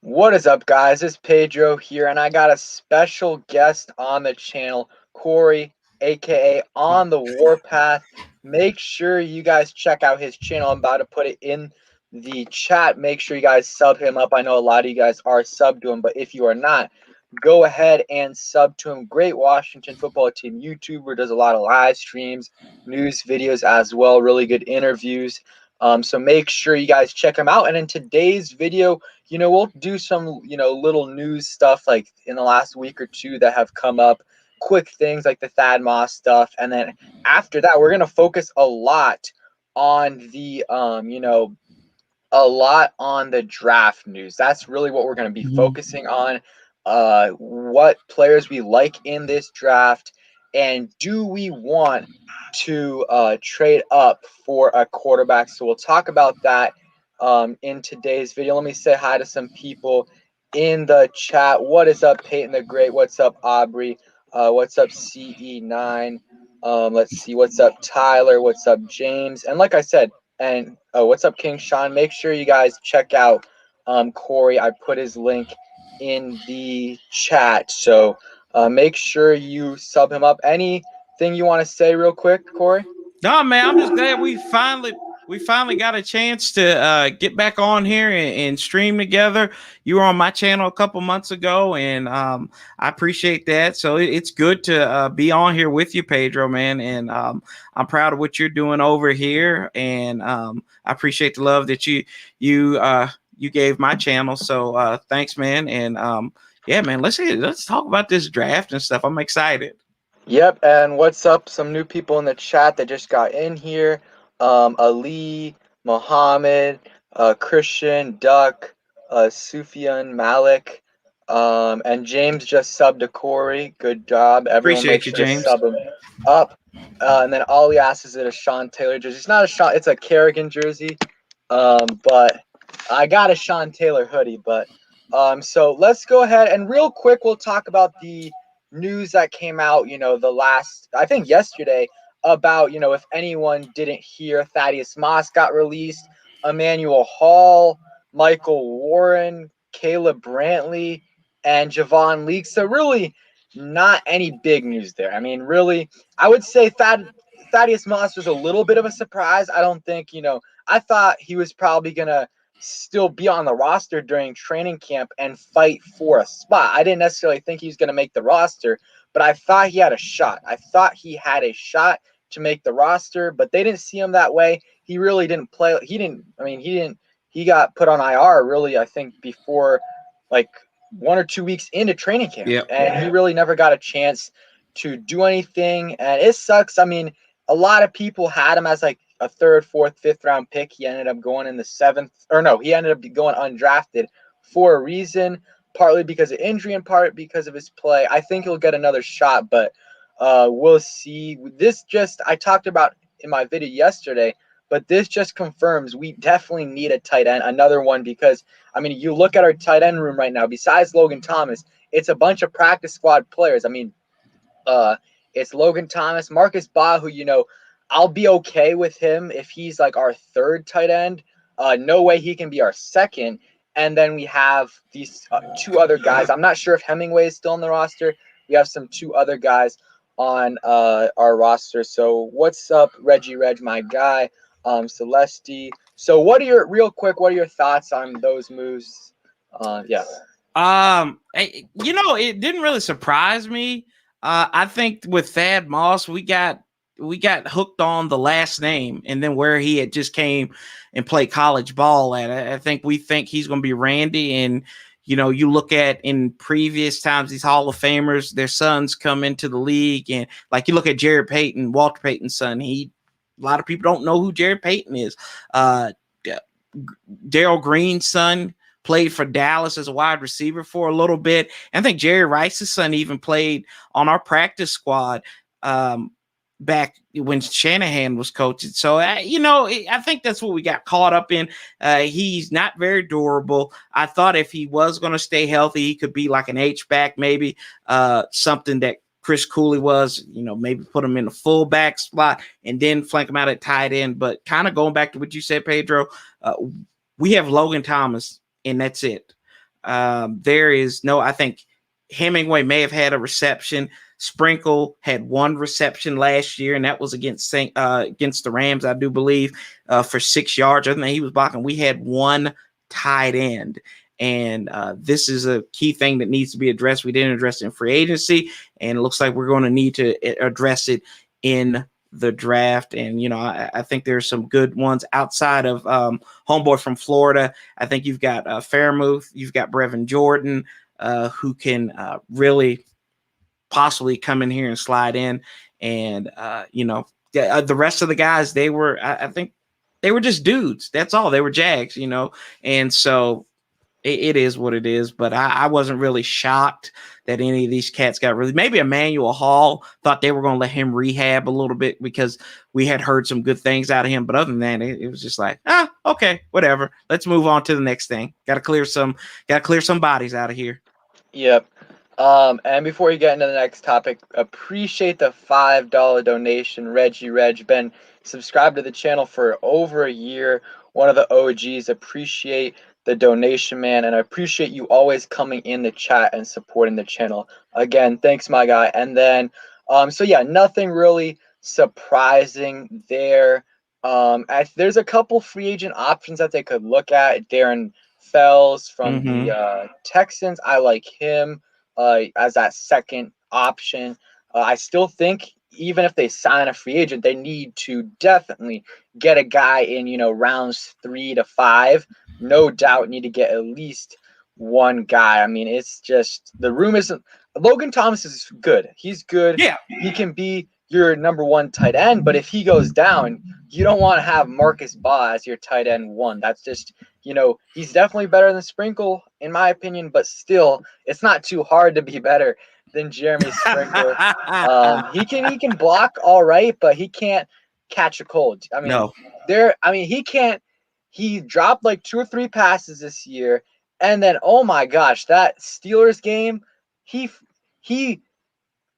What is up, guys? It's Pedro here, and I got a special guest on the channel, Corey, aka On the Warpath. Make sure you guys check out his channel. I'm about to put it in the chat. Make sure you guys sub him up. I know a lot of you guys are sub to him, but if you are not, go ahead and sub to him. Great Washington football team YouTuber, does a lot of live streams, news videos as well, really good interviews. So make sure you guys check him out. And in today's video, we'll do some, little news stuff like in the last week or two that have come up, quick things like the Thad Moss stuff. And then after that, we're going to focus a lot on the, draft news. That's really what we're going to be focusing on. What players we like in this draft, and do we want to trade up for a quarterback? So we'll talk about that in today's video. Let me say hi to some people in the chat. What is up, Peyton the Great? What's up, Aubrey? What's up, CE9? Let's see. What's up, Tyler? What's up, James? And like I said, and what's up, King Sean? Make sure you guys check out Corey. I put his link in the chat, so make sure you sub him up. Anything you want to say real quick, Corey? No, man, I'm just glad we finally got a chance to get back on here and stream together. You were on my channel a couple months ago, and I appreciate that. So it's good to be on here with you, Pedro, man. And I'm proud of what you're doing over here, and I appreciate the love that you gave my channel. So thanks, man. And yeah, man, let's talk about this draft and stuff. I'm excited. Yep, and what's up? Some new people in the chat that just got in here. Ali, Mohammed, Christian, Duck, Sufyan, Malik, and James just subbed to Corey. Good job. Everyone Appreciate make you, sure James. to sub him up. And then Ollie asks, is it a Sean Taylor jersey? It's not a Sean, it's a Kerrigan jersey. But I got a Sean Taylor hoodie. But so let's go ahead and real quick we'll talk about the news that came out, I think yesterday, about, if anyone didn't hear, Thaddeus Moss got released, Emmanuel Hall, Michael Warren, Caleb Brantley, and Javon Leaks. So really not any big news there. I mean, really, I would say Thaddeus Moss was a little bit of a surprise. I don't think, I thought he was probably going to still be on the roster during training camp and fight for a spot. I didn't necessarily think he was going to make the roster, but I thought he had a shot. I thought he had a shot to make the roster, but they didn't see him that way. He really didn't play. He got put on IR really, I think, before like 1 or 2 weeks into training camp. Yep. And he really never got a chance to do anything. And it sucks. I mean, a lot of people had him as like a 3rd, 4th, 5th round pick. He ended up going in the 7th, or no, he ended up going undrafted for a reason, partly because of injury and part because of his play. I think he'll get another shot, but we'll see. I talked about in my video yesterday, but this just confirms we definitely need a tight end, another one, because, I mean, you look at our tight end room right now, besides Logan Thomas, it's a bunch of practice squad players. I mean, it's Logan Thomas, Marcus Baugh, who, I'll be okay with him if he's like our 3rd tight end. No way he can be our 2nd. And then we have these 2 other guys. I'm not sure if Hemingway is still on the roster. We have some 2 other guys on our roster. So what's up, Reggie Reg, my guy, Celeste. So what are your thoughts on those moves? Yeah. It didn't really surprise me. I think with Thad Moss, we got hooked on the last name and then where he had just came and played college ball at. I think we think he's going to be Randy. And, you look at in previous times, these Hall of Famers, their sons come into the league. And like you look at Jared Payton, Walter Payton's son, a lot of people don't know who Jared Payton is. Darryl Green's son played for Dallas as a wide receiver for a little bit. And I think Jerry Rice's son even played on our practice squad back when Shanahan was coaching. So, I think that's what we got caught up in. He's not very durable. I thought if he was going to stay healthy, he could be like an H-back, maybe something that Chris Cooley was, maybe put him in the fullback spot and then flank him out at tight end. But kind of going back to what you said, Pedro, we have Logan Thomas, and that's it. There is no, I think Hemingway may have had a reception. Sprinkle had one reception last year, and that was against the Rams, I do believe, for 6 yards. Other than he was blocking, we had one tight end. And this is a key thing that needs to be addressed. We didn't address it in free agency, and it looks like we're going to need to address it in the draft. And, I think there's some good ones outside of homeboy from Florida. I think you've got Fairmouth, you've got Brevin Jordan, who can really possibly come in here and slide in. And, the rest of the guys, I think they were just dudes. That's all. They were Jags, and so it is what it is. But I wasn't really shocked that any of these cats got maybe Emmanuel Hall thought they were going to let him rehab a little bit because we had heard some good things out of him. But other than that, it was just like, okay, whatever. Let's move on to the next thing. Got to clear some bodies out of here. Yep. And before you get into the next topic, appreciate the $5 donation. Reggie Reg, been subscribed to the channel for over a year. One of the OGs. Appreciate the donation, man, and I appreciate you always coming in the chat and supporting the channel. Again, thanks, my guy. And then, so yeah, nothing really surprising there. There's a couple free agent options that they could look at. Darren Fells from the Texans, I like him as that second option. I still think even if they sign a free agent, they need to definitely get a guy in, rounds 3 to 5. No doubt need to get at least one guy. I mean, it's just the room isn't. Logan Thomas is good. He's good. Yeah. He can be your number 1 tight end, but if he goes down, you don't want to have Marcus Baugh as your tight end 1. That's just, he's definitely better than Sprinkle, in my opinion, but still, it's not too hard to be better than Jeremy Sprinkle. He can block all right, but he can't catch a cold. I mean, he can't. He dropped like 2 or 3 passes this year, and then oh my gosh, that Steelers game, he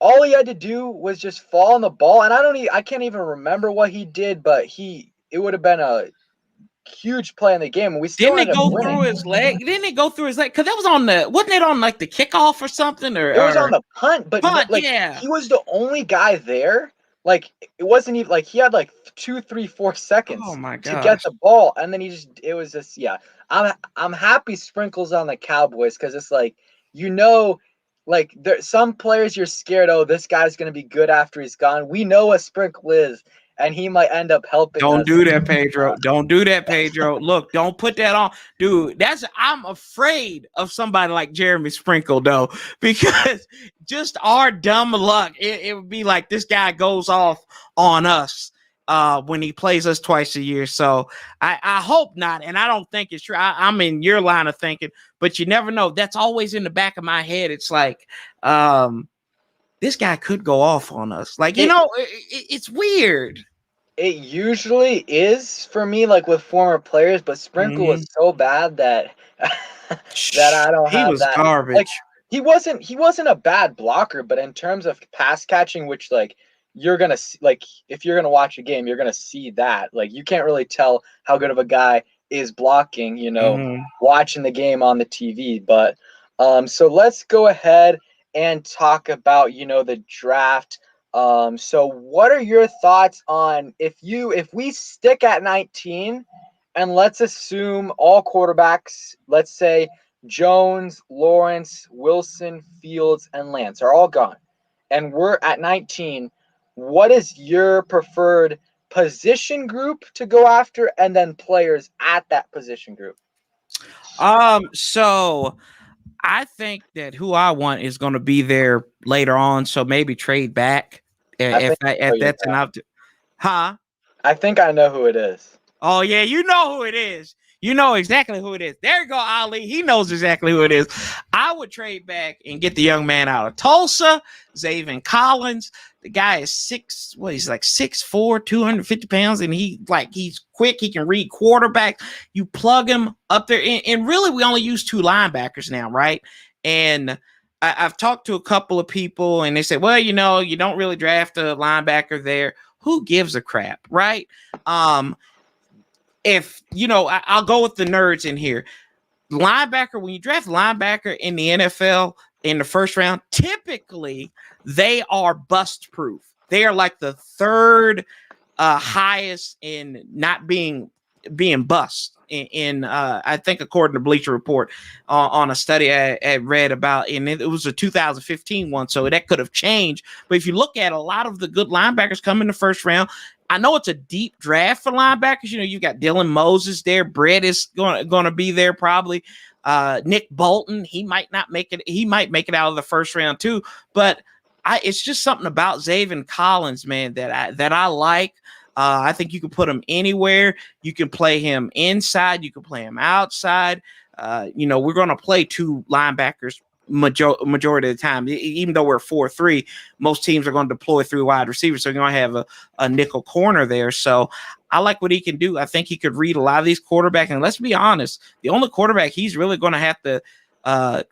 all he had to do was just fall on the ball, and I can't even remember what he did, but it would have been a huge play in the game, and we still didn't it go through his leg? Didn't it go through his leg? Because that was wasn't it on like the kickoff or something? Or it was on the punt, but yeah, he was the only guy there. Like it wasn't even like he had like 2, 3, 4 seconds to get the ball, and then it was just I'm happy Sprinkles on the Cowboys because it's like like there some players you're scared, this guy's gonna be good after he's gone. We know what Sprinkle is, and he might end up helping. Don't do that, Pedro. Don't do that, Pedro. Look, don't put that on, dude. I'm afraid of somebody like Jeremy Sprinkle though, because just our dumb luck, it would be like this guy goes off on us when he plays us twice a year. So I hope not, and I don't think it's true. I'm in your line of thinking, but you never know. That's always in the back of my head. It's like this guy could go off on us. Like, it's weird. It usually is for me, like with former players, but Sprinkle was so bad that that I don't have. He was that. garbage. Like, he wasn't a bad blocker, but in terms of pass catching, which like you're gonna see, like if you're gonna watch a game, you're gonna see that. Like you can't really tell how good of a guy is blocking, watching the game on the TV. But so let's go ahead and talk about the draft. So what are your thoughts on if we stick at 19 and let's assume all quarterbacks, let's say Jones, Lawrence, Wilson, Fields, and Lance are all gone, and we're at 19, what is your preferred position group to go after and then players at that position group? So I think that who I want is going to be there later on, so maybe trade back if that's an option. Huh? I think I know who it is. Oh yeah, you know who it is. You know exactly who it is. There you go, Ali. He knows exactly who it is. I would trade back and get the young man out of Tulsa, Zaven Collins. The guy is he's like 6'4", 250 pounds, and he's quick. He can read quarterback. You plug him up there, and really we only use 2 linebackers now, right? And I've talked to a couple of people, and they say, well, you don't really draft a linebacker there. Who gives a crap, right? If I'll go with the nerds in here. linebacker, when you draft linebacker in the NFL in the first round, typically they are bust proof. They are like the third highest in not being bust in I think according to Bleacher Report on a study I read about, and it was a 2015 one, so that could have changed. But if you look at a lot of the good linebackers come in the first round, I know it's a deep draft for linebackers. You know, you got Dylan Moses there. Brett is going to be there probably. Nick Bolton, he might not make it. He might make it out of the first round too. But it's just something about Zaven Collins, man, that I like. I think you can put him anywhere. You can play him inside. You can play him outside. You know, we're going to play two linebackers majority of the time. Even though we're 4-3, most teams are going to deploy three wide receivers. So you're going to have a nickel corner there. So I like what he can do. I think he could read a lot of these quarterbacks. And let's be honest, the only quarterback he's really going to have to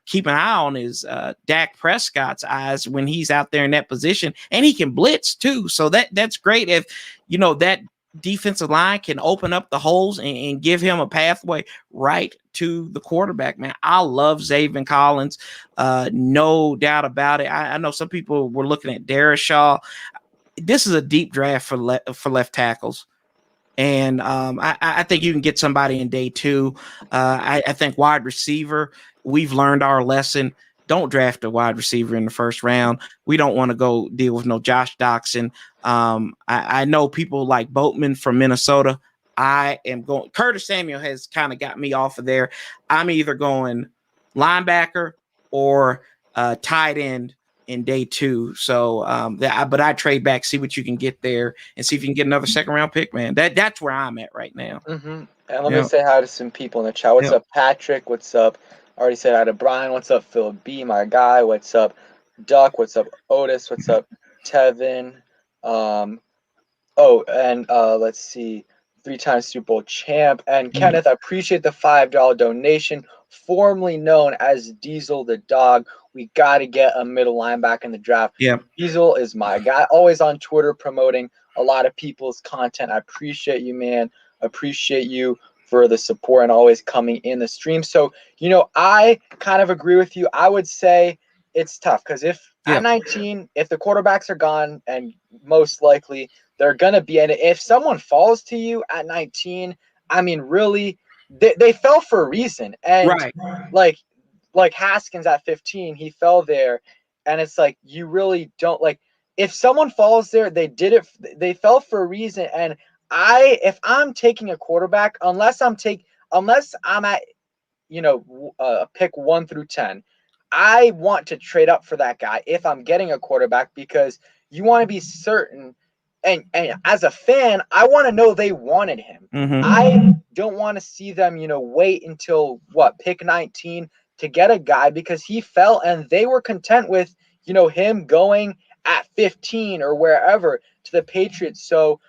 keep an eye on is Dak Prescott's eyes when he's out there in that position, and he can blitz too. So that's great if you know that defensive line can open up the holes and give him a pathway right to the quarterback. Man, I love Zaven Collins, no doubt about it. I know some people were looking at Darrisaw. This is a deep draft for left tackles. And I think you can get somebody in day two. I think wide receiver, we've learned our lesson. Don't draft a wide receiver in the first round. We don't want to go deal with no Josh Doxson. I know people like Boatman from Minnesota. I am going. Curtis Samuel has kind of got me off of there. I'm either going linebacker or tight end in day two. So, but I trade back, see what you can get there, and see if you can get another second round pick, man. That's where I'm at right now. Mm-hmm. And let me say hi to some people in the chat. What's up, Patrick? What's up? I already said hi to Brian. What's up, Phil B, my guy? What's up, Duck? What's up, Otis? What's up, Tevin? Let's see, 3-time Super Bowl champ. And Kenneth, I appreciate the $5 donation. Formerly known as Diesel the Dog. We got to get a middle linebacker in the draft. Yeah. Diesel is my guy. Always on Twitter promoting a lot of people's content. I appreciate you, man. Appreciate you for the support and always coming in the stream. So, you know, I kind of agree with you. I would say it's tough because at 19, if the quarterbacks are gone, and most likely they're going to be, and if someone falls to you at 19, I mean, really, they fell for a reason. And like Haskins at 15, he fell there. And it's like, you really don't like, if someone falls there, they fell for a reason. And if I'm taking a quarterback, unless I'm at, you know, pick 1 through 10, I want to trade up for that guy if I'm getting a quarterback, because you want to be certain. And as a fan, I want to know they wanted him. Mm-hmm. I don't want to see them, you know, wait until pick 19 to get a guy, because he fell and they were content with, you know, him going at 15 or wherever to the Patriots. So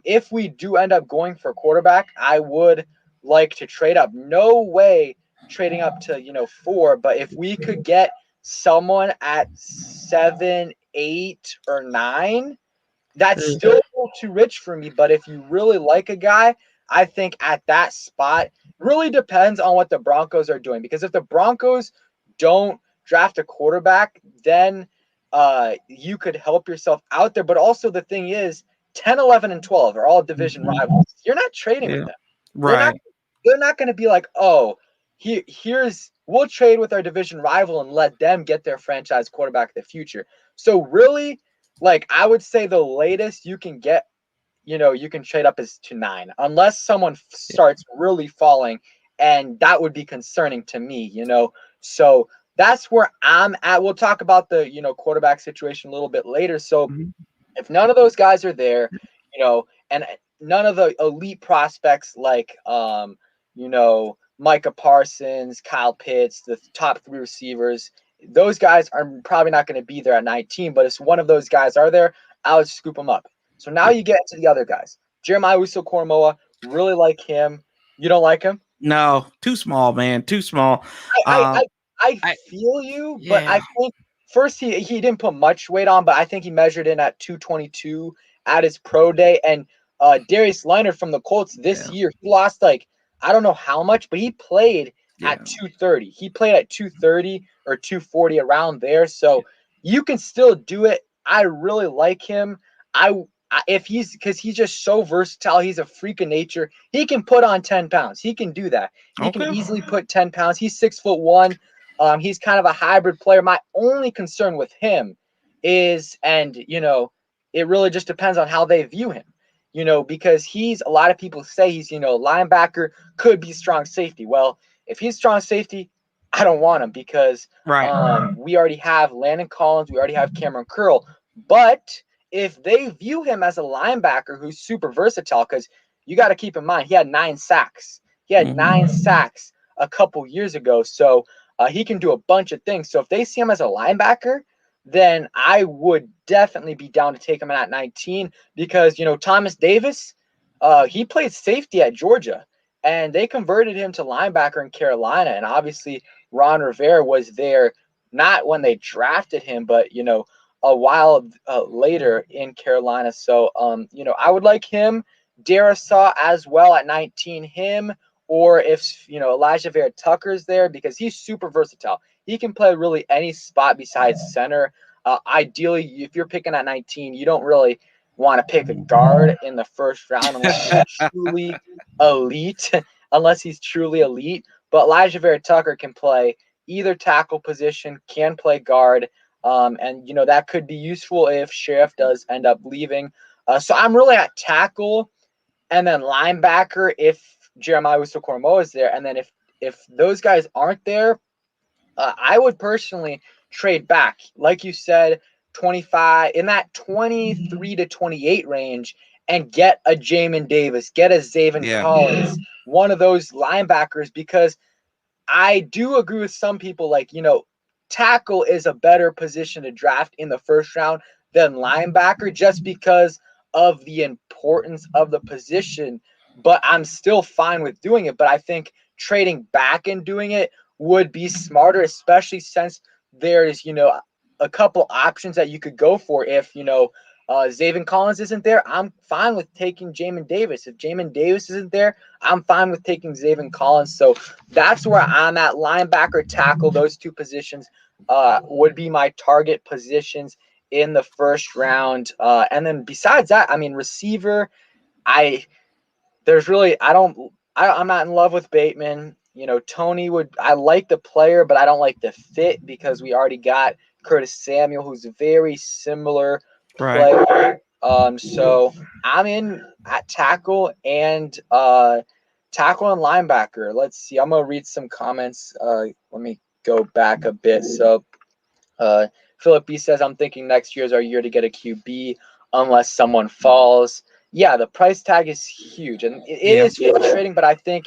if we do end up going for a quarterback, I would like to trade up. No way trading up to, you know, 4, but if we could get someone at 7, 8, or 9, that's still a little too rich for me. But if you really like a guy, I think at that spot, really depends on what the Broncos are doing. Because if the Broncos don't draft a quarterback, then you could help yourself out there. But also the thing is, 10, 11, and 12 are all division rivals. You're not trading with them. Right. They're not going to be like, oh, we'll trade with our division rival and let them get their franchise quarterback in the future. So really, like, I would say the latest you can get, you know, you can trade up is to 9, unless someone starts really falling, and that would be concerning to me, you know. So that's where I'm at. We'll talk about the, you know, quarterback situation a little bit later. So if none of those guys are there, you know, and none of the elite prospects like, you know, Micah Parsons, Kyle Pitts, the top 3 receivers, those guys are probably not going to be there at 19. But if one of those guys are there, I would scoop them up. So now you get to the other guys. Jeremiah Uso-Koromoa, really like him. You don't like him? No, too small, man. Too small. I feel you, but I think first he didn't put much weight on, but I think he measured in at 222 at his pro day. And Darius Leonard from the Colts this year, he lost like, I don't know how much, but he played at 230. He played at 230 or 240 around there. So you can still do it. I really like him. If he's because he's just so versatile, he's a freak of nature. He can put on 10 pounds. He can do that. He can easily put 10 pounds. He's 6'1". He's kind of a hybrid player. My only concern with him is, and it really just depends on how they view him. Because a lot of people say he's, linebacker, could be strong safety. Well, if he's strong safety, I don't want him because we already have Landon Collins, we already have Cameron Curl. But if they view him as a linebacker who's super versatile, because you got to keep in mind, he had 9 sacks. He had 9 sacks a couple years ago. So he can do a bunch of things. So if they see him as a linebacker, then I would definitely be down to take him at 19 because, Thomas Davis, he played safety at Georgia and they converted him to linebacker in Carolina. And obviously Ron Rivera was there, not when they drafted him, but, a while later in Carolina. So, I would like him, Darisaw as well at 19, him, or if, Elijah Vera Tucker's there because he's super versatile. He can play really any spot besides center. Ideally, if you're picking at 19, you don't really want to pick a guard in the first round unless he's truly elite. But Elijah Vera Tucker can play either tackle position, can play guard. And that could be useful if Sheriff does end up leaving. So I'm really at tackle and then linebacker if Jeremiah Uso-Koromoa is there. And then if those guys aren't there, I would personally trade back. Like you said, 25 in that 23 to 28 range and get a Jamin Davis, get a Zaven Collins, one of those linebackers, because I do agree with some people tackle is a better position to draft in the first round than linebacker just because of the importance of the position. But I'm still fine with doing it. But I think trading back and doing it would be smarter, especially since there's, a couple options that you could go for. If, Zaven Collins isn't there, I'm fine with taking Jamin Davis. If Jamin Davis isn't there, I'm fine with taking Zaven Collins. So that's where I'm at. Linebacker, tackle, those two positions would be my target positions in the first round. And then besides that, receiver, I'm not in love with Bateman. Tony I like the player, but I don't like the fit because we already got Curtis Samuel, who's a very similar player. So I'm in at tackle and linebacker. Let's see. I'm gonna read some comments. Let me go back a bit. So Philip B says, I'm thinking next year is our year to get a QB unless someone falls. Yeah, the price tag is huge, and it is frustrating, but I think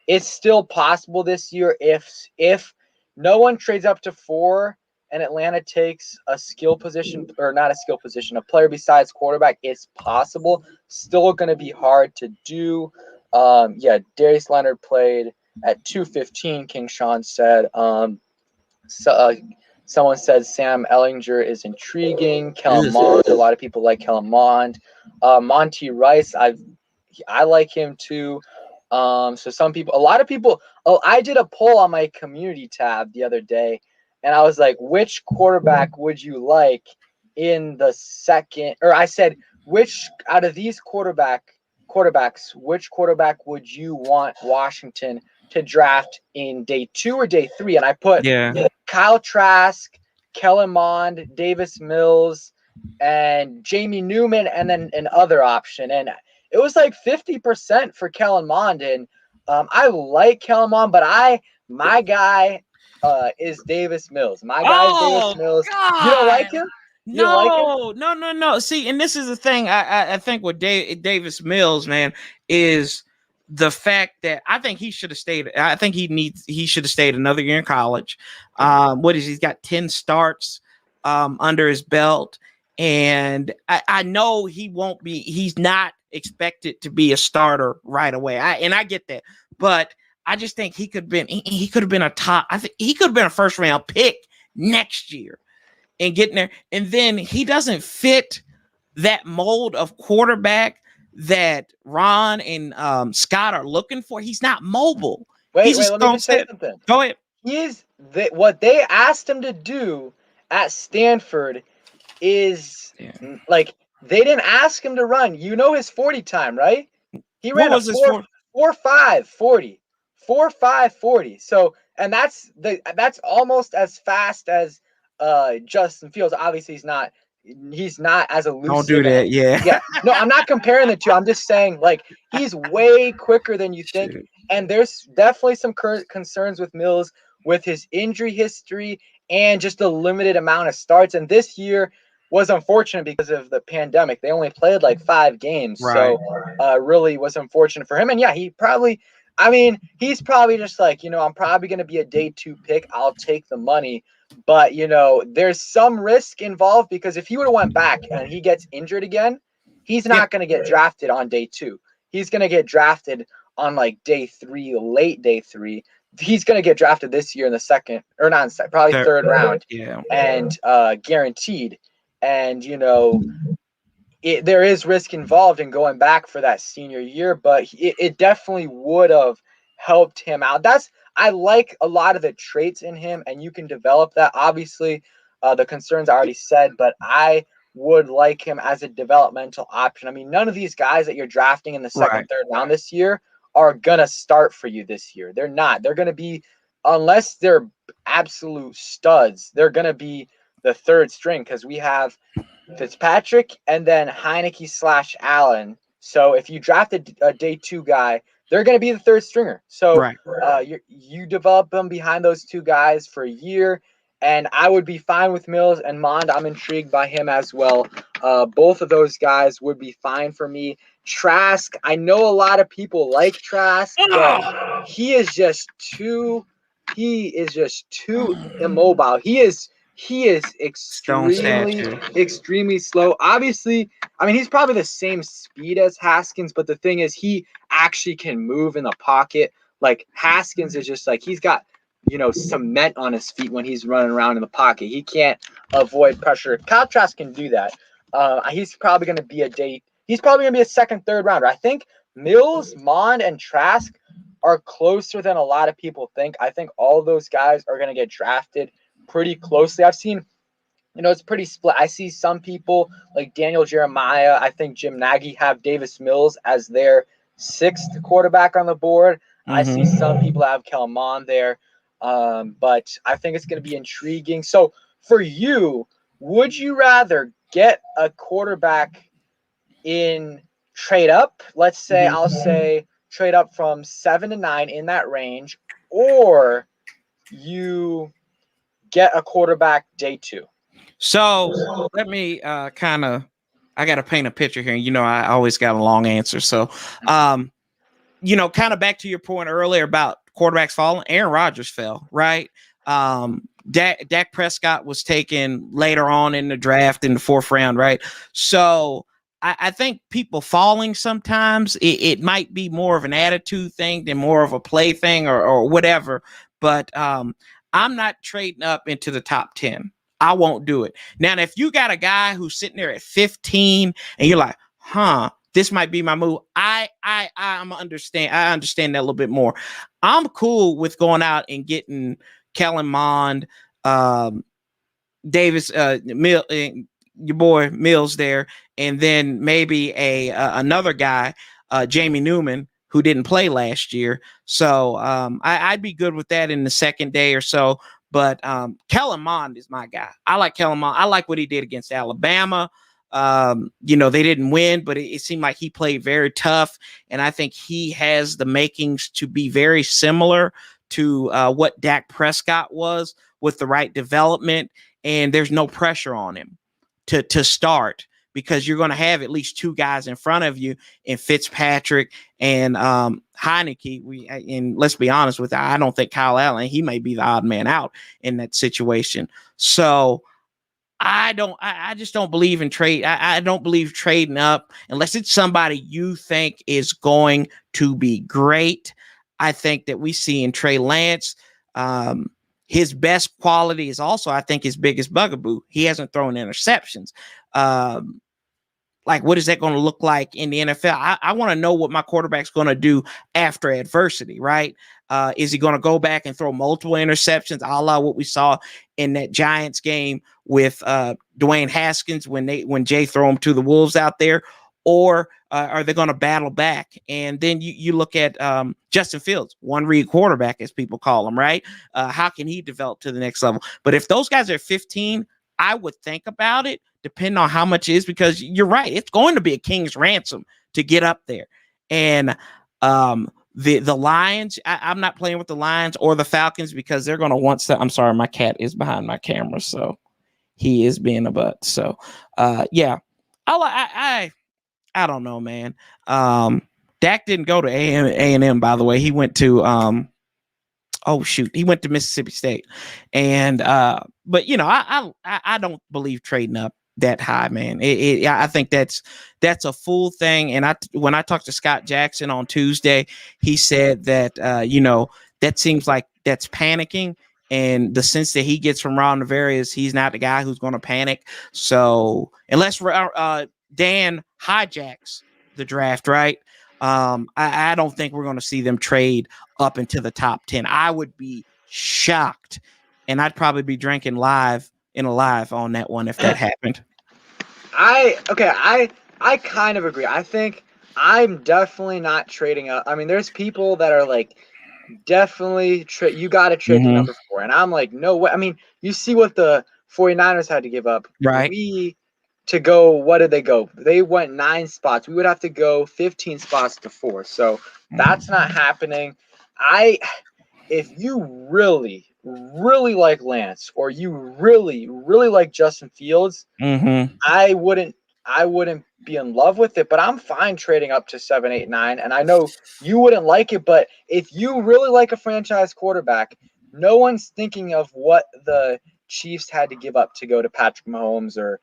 it's still possible this year if no one trades up to 4 and Atlanta takes a skill position, or not a skill position, a player besides quarterback. It's possible. Still going to be hard to do. Darius Leonard played at 215, King Sean said. Someone said Sam Ellinger is intriguing. Kellen Mond, a lot of people like Kellen Mond. Monty Rice, I like him too. So a lot of people, I did a poll on my community tab the other day, and I was like, which quarterback would you like in the second, or I said, which out of these quarterbacks, which quarterback would you want Washington to draft in day 2 or day 3? And I put Kyle Trask, Kellen Mond, Davis Mills, and Jamie Newman, and then an other option. And it was like 50% for Kellen Mond. And I like Kellen Mond, but my guy is Davis Mills. My guy is Davis Mills. God. You don't like him? No. See, and this is the thing. I think with Davis Mills, man, is the fact that I think he should have stayed. I think he should have stayed another year in college. He's got 10 starts under his belt, and I know he's not expected to be a starter right away. I get that, but I just think he could have been a top. I think he could have been a first round pick next year and getting there. And then he doesn't fit that mold of quarterback that Ron and Scott are looking for. He's not mobile. Wait, He's a let me stone just say step. something. Go ahead. What they asked him to do at Stanford is like they didn't ask him to run. You know his 40 time, right? He What ran a was this for? 4.5 40. 4.5 40. So, and that's almost as fast as Justin Fields. Obviously he's not as Don't do elusive. that. Yeah. Yeah. No, I'm not comparing the two. I'm just saying like he's way quicker than you think. Shit. And there's definitely some concerns with Mills with his injury history and just the limited amount of starts. And this year was unfortunate because of the pandemic. They only played like 5 games. Right. So really was unfortunate for him. And yeah, he's probably just like, I'm probably going to be a day 2 pick. I'll take the money. But, there's some risk involved because if he would have went back and he gets injured again, he's not going to get drafted on day 2. He's going to get drafted on like day 3, late day 3. He's going to get drafted this year in the second, or not in second, probably third round. Yeah. And guaranteed. And, there is risk involved in going back for that senior year, but it definitely would have helped him out. I like a lot of the traits in him, and you can develop that. Obviously, the concerns I already said, but I would like him as a developmental option. I mean, none of these guys that you're drafting in the second, third round this year are going to start for you this year. They're not. They're going to be, unless they're absolute studs, they're going to be the third string because we have Fitzpatrick and then Heineke / Allen. So if you draft a day 2 guy, they're going to be the third stringer. So you develop them behind those 2 guys for a year. And I would be fine with Mills and Mond. I'm intrigued by him as well. Both of those guys would be fine for me. Trask, I know a lot of people like Trask, but he is just too immobile. He is extremely slow. Obviously, I mean, he's probably the same speed as Haskins, but the thing is, he actually can move in the pocket. Like Haskins is just like he's got cement on his feet when he's running around in the pocket. He can't avoid pressure. Kyle Trask can do that. He's probably going to be a second, third rounder. I think Mills, Mond, and Trask are closer than a lot of people think. I think all those guys are going to get drafted pretty closely. I've seen, it's pretty split. I see some people like Daniel Jeremiah. I think Jim Nagy have Davis Mills as their 6th quarterback on the board. I see some people have Kellen Mond there. But I think it's going to be intriguing. So for you, would you rather get a quarterback in trade up? Let's say, I'll say trade up from 7 to 9 in that range, or you get a quarterback day 2? So let me I got to paint a picture here. I always got a long answer. So, kind of back to your point earlier about quarterbacks falling. Aaron Rodgers fell, right? Dak Prescott was taken later on in the draft in the 4th round, right? So I think people falling sometimes, it might be more of an attitude thing than more of a play thing or whatever. But I'm not trading up into the top 10. I won't do it. Now, if you got a guy who's sitting there at 15 and you're like, this might be my move, I understand that a little bit more. I'm cool with going out and getting Kellen Mond, Davis, your boy Mills there, and then maybe another guy, Jamie Newman, who didn't play last year. So I'd be good with that in the second day or so. But Kellen Mond is my guy. I like Kellen Mond. I like what he did against Alabama. They didn't win, but it seemed like he played very tough. And I think he has the makings to be very similar to what Dak Prescott was with the right development. And there's no pressure on him to start, because you're going to have at least 2 guys in front of you in Fitzpatrick and Heineke. And let's be honest with that, I don't think Kyle Allen, he may be the odd man out in that situation. So I just don't believe in trade. I don't believe trading up unless it's somebody you think is going to be great. I think that we see in Trey Lance, his best quality is also, I think, his biggest bugaboo. He hasn't thrown interceptions. Like, what is that going to look like in the NFL? I want to know what my quarterback's going to do after adversity, right? Is he going to go back and throw multiple interceptions, a la what we saw in that Giants game with Dwayne Haskins when Jay threw him to the Wolves out there? Or are they going to battle back? And then you look at Justin Fields, one read quarterback, as people call him, right? How can he develop to the next level? But if those guys are 15, I would think about it, depending on how much it is, because you're right. It's going to be a king's ransom to get up there. And the Lions, I'm not playing with the Lions or the Falcons because they're going to want to. I'm sorry, my cat is behind my camera, so he is being a butt. So, yeah, I don't know, man. Dak didn't go to A&M, by the way. He went to he went to Mississippi State, and but I don't believe trading up that high, man. I think that's a fool thing. And when I talked to Scott Jackson on Tuesday, he said that that seems like that's panicking. And the sense that he gets from Ron Rivera is he's not the guy who's going to panic. So unless Dan hijacks the draft, right? I don't think we're going to see them trade up into the top 10. I would be shocked, and I'd probably be drinking live on that one if that happened. I kind of agree. I think I'm definitely not trading up. I mean, there's people that are like, definitely you got to trade to number 4. And I'm like, no way. I mean, you see what the 49ers had to give up. Right. To go, what did they go? They went 9 spots. We would have to go 15 spots to 4. So that's not happening. If you really, really like Lance, or you really, really like Justin Fields, I wouldn't be in love with it, but I'm fine trading up to 7, 8, 9. And I know you wouldn't like it, but if you really like a franchise quarterback, no one's thinking of what the Chiefs had to give up to go to Patrick Mahomes or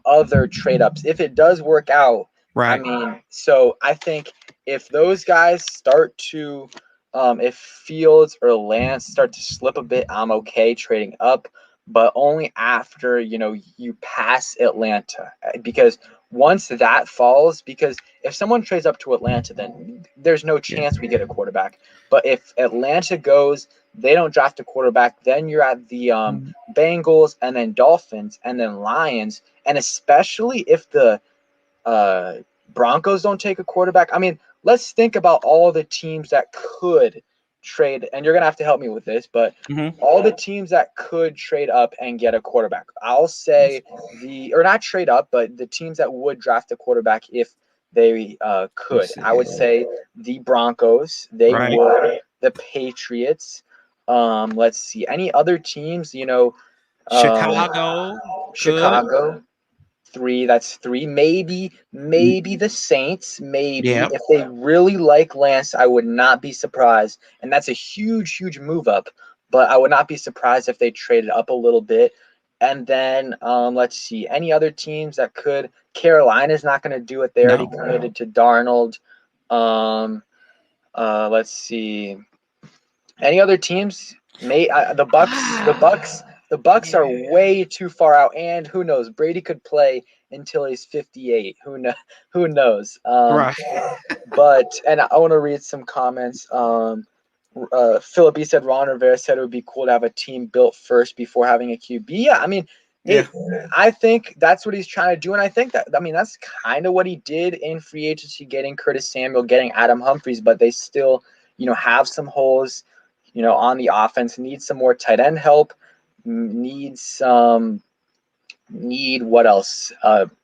other trade ups. If it does work out, right. I mean, so I think if those guys start to if Fields or Lance start to slip a bit, I'm okay trading up, but only after, you pass Atlanta. Because once that falls, because if someone trades up to Atlanta, then there's no chance we get a quarterback. But if Atlanta goes, they don't draft a quarterback, then you're at the Bengals and then Dolphins and then Lions. And especially if the Broncos don't take a quarterback. I mean, let's think about all the teams that could trade, and you're going to have to help me with this, but all the teams that could trade up and get a quarterback. I'll say or not trade up, but the teams that would draft a quarterback if they could. I would say the Broncos, they would, the Patriots. Let's see, any other teams, Chicago. 3, that's 3. Maybe the Saints, Yep. if they really like Lance, I would not be surprised. And that's a huge move up, but I would not be surprised if they traded up a little bit. And then let's see, any other teams that could. Carolina's not going to do it. They already committed to Darnold. Let's see, any other teams? The Bucks. The Bucks are way too far out, and who knows? Brady could play until he's 58. Who knows? Right. And I want to read some comments. Philip, he said Ron Rivera said it would be cool to have a team built first before having a QB. Yeah, I mean, I think that's what he's trying to do, and I think that's kind of what he did in free agency, getting Curtis Samuel, getting Adam Humphries, but they still, have some holes, on the offense, need some more tight end help. Need what else?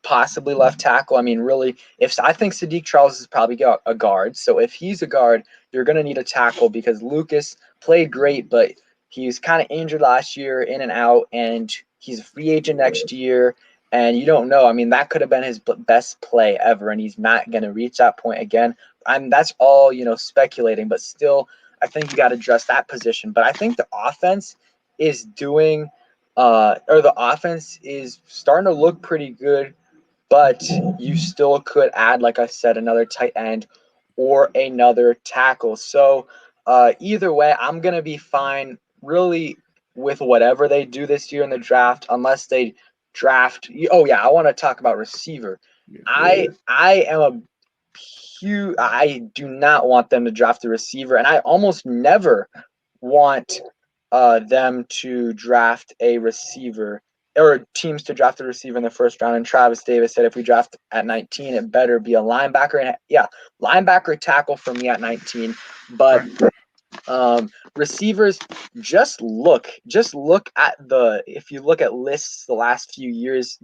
Possibly left tackle. I mean, really, I think Sadiq Charles is probably a guard. So if he's a guard, you're going to need a tackle because Lucas played great, but he was kind of injured last year, in and out, and he's a free agent next year. And you don't know. I mean, that could have been his best play ever, and he's not going to reach that point again. That's all, speculating, but still, I think you got to address that position. But I think the offense is doing the offense is starting to look pretty good, but you still could add, like I said, another tight end or another tackle. So either way, I'm going to be fine really with whatever they do this year in the draft, unless they draft. Oh yeah, I want to talk about receiver. I am a huge. I do not want them to draft a receiver, and I almost never want them to draft a receiver or teams to draft a receiver in the first round. And Travis Davis said if we draft at 19, it better be a linebacker. And yeah, linebacker tackle for me at 19. But receivers, just look at if you look at lists the last few years,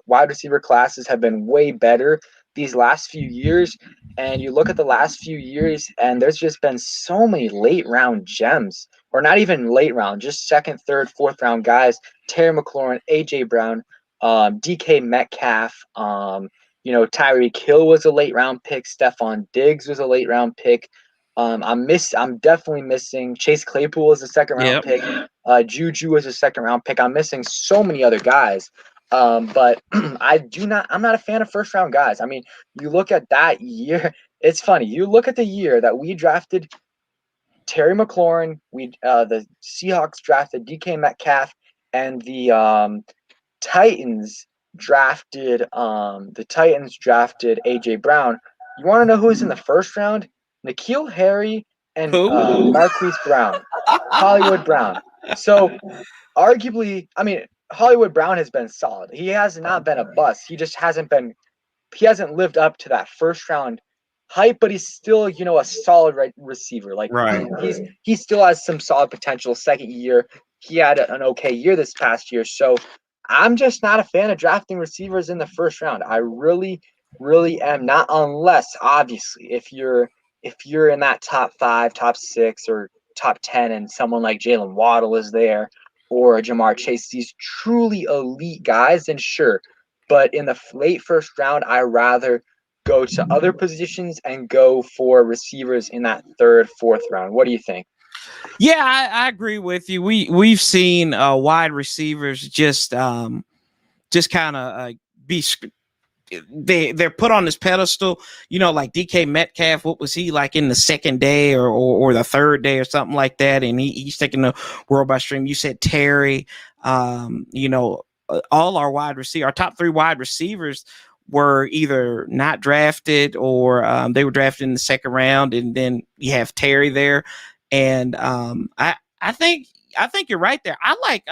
wide receiver classes have been way better these last few years. And you look at the last few years, and there's just been so many late round gems, or not even late round, just second, third, fourth round guys. Terry McLaurin, AJ Brown, DK Metcalf, Tyreek Hill was a late round pick. Stephon Diggs was a late round pick. I'm definitely missing Chase Claypool was a second round pick. Juju was a second round pick. I'm missing so many other guys. But I'm not a fan of first round guys. I mean, you look at that year, it's funny. You look at the year that we drafted Terry McLaurin, the Seahawks drafted DK Metcalf, and the Titans drafted AJ Brown. You want to know who was in the first round? N'Keal Harry and Marquise Brown, Hollywood Brown. So arguably, I mean, Hollywood Brown has been solid. He has not been a bust. He hasn't lived up to that first round hype, but he's still, a solid receiver. Like he still has some solid potential. Second year, he had an okay year this past year. So I'm just not a fan of drafting receivers in the first round. I really, really am not, unless obviously if you're in that top 5, top 6, or top 10, and someone like Jalen Waddle is there, or Jamar Chase, these truly elite guys, then sure. But in the late first round, I rather go to other positions and go for receivers in that third, fourth round. What do you think? Yeah, I agree with you. We've seen wide receivers just kind of be they're put on this pedestal, like DK Metcalf. What was he like in the second day or the third day or something like that? And he's taking the world by stream. You said Terry, all our top 3 wide receivers were either not drafted or they were drafted in the second round. And then you have Terry there. And I think you're right there. I like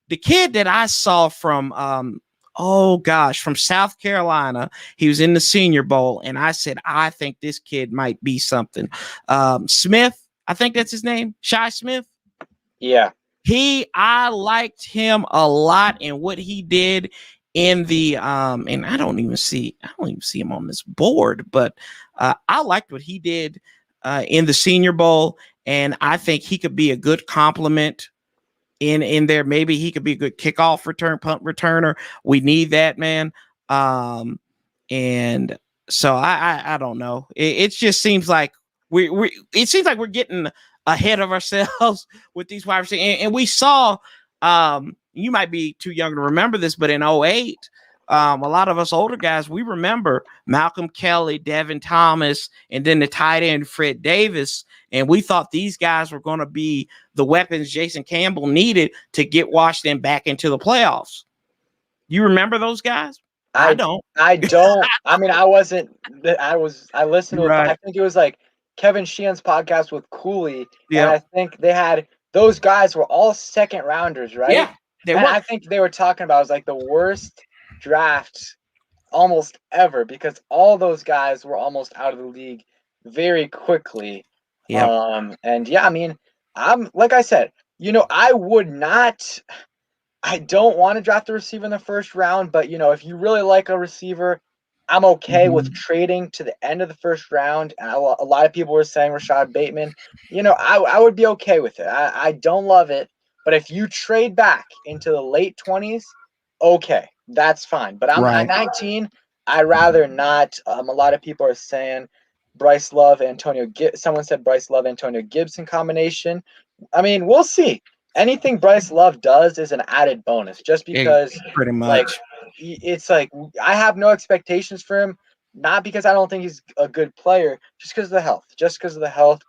the kid that I saw from from South Carolina. He was in the Senior Bowl, and I said, I think this kid might be something. Smith, I think that's his name, Shi Smith. Yeah. I liked him a lot and what he did in the and I don't even see him on this board, but I liked what he did in the Senior Bowl, and I think he could be a good complement in there. Maybe he could be a good kickoff punt returner. We need that, man. And so I don't know. It just seems like we're getting ahead of ourselves with these wide receivers. And we saw, you might be too young to remember this, but in 2008, a lot of us older guys, we remember Malcolm Kelly, Devin Thomas, and then the tight end Fred Davis. And we thought these guys were going to be the weapons Jason Campbell needed to get Washington back into the playoffs. You remember those guys? I don't. I don't. I mean, I listened to Right. I think it was like Kevin Sheehan's podcast with Cooley. Yeah. And I think they had, those guys were all second rounders, right? Yeah. I think they were talking about, it was like the worst draft almost ever, because all those guys were almost out of the league very quickly. Yeah. And yeah, I mean, I'm, like I said, I don't want to draft a receiver in the first round, but if you really like a receiver, I'm okay with trading to the end of the first round. And a lot of people were saying Rashad Bateman. I would be okay with it. I don't love it, but if you trade back into the late 20s, okay, that's fine. But I'm at 19. I'd rather not. A lot of people are saying Bryce Love, someone said Bryce Love, Antonio Gibson combination. I mean, we'll see. Anything Bryce Love does is an added bonus, just because pretty much. It's like I have no expectations for him, not because I don't think he's a good player, just because of the health.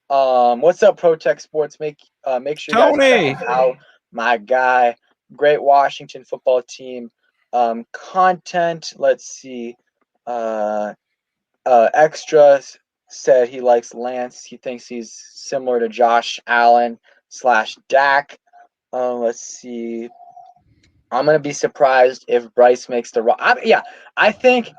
What's up, Protect Sports? Make sure you guys check out my guy. Great Washington football team content. Let's see. Extra said he likes Lance. He thinks he's similar to Josh Allen / Dak. Let's see. I'm gonna be surprised if Bryce makes the I think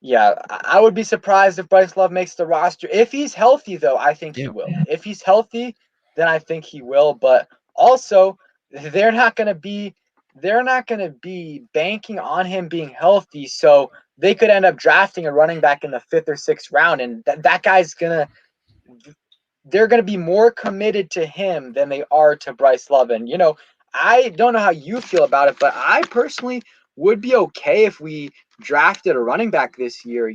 I would be surprised if Bryce Love makes the roster. If he's healthy, though, I think he Yeah. will. If he's healthy, then I think he will. But also, they're not gonna be banking on him being healthy. So they could end up drafting a running back in the 5th or 6th round, and that guy's they're going to be more committed to him than they are to Bryce Love. And, I don't know how you feel about it, but I personally would be okay if we drafted a running back this year,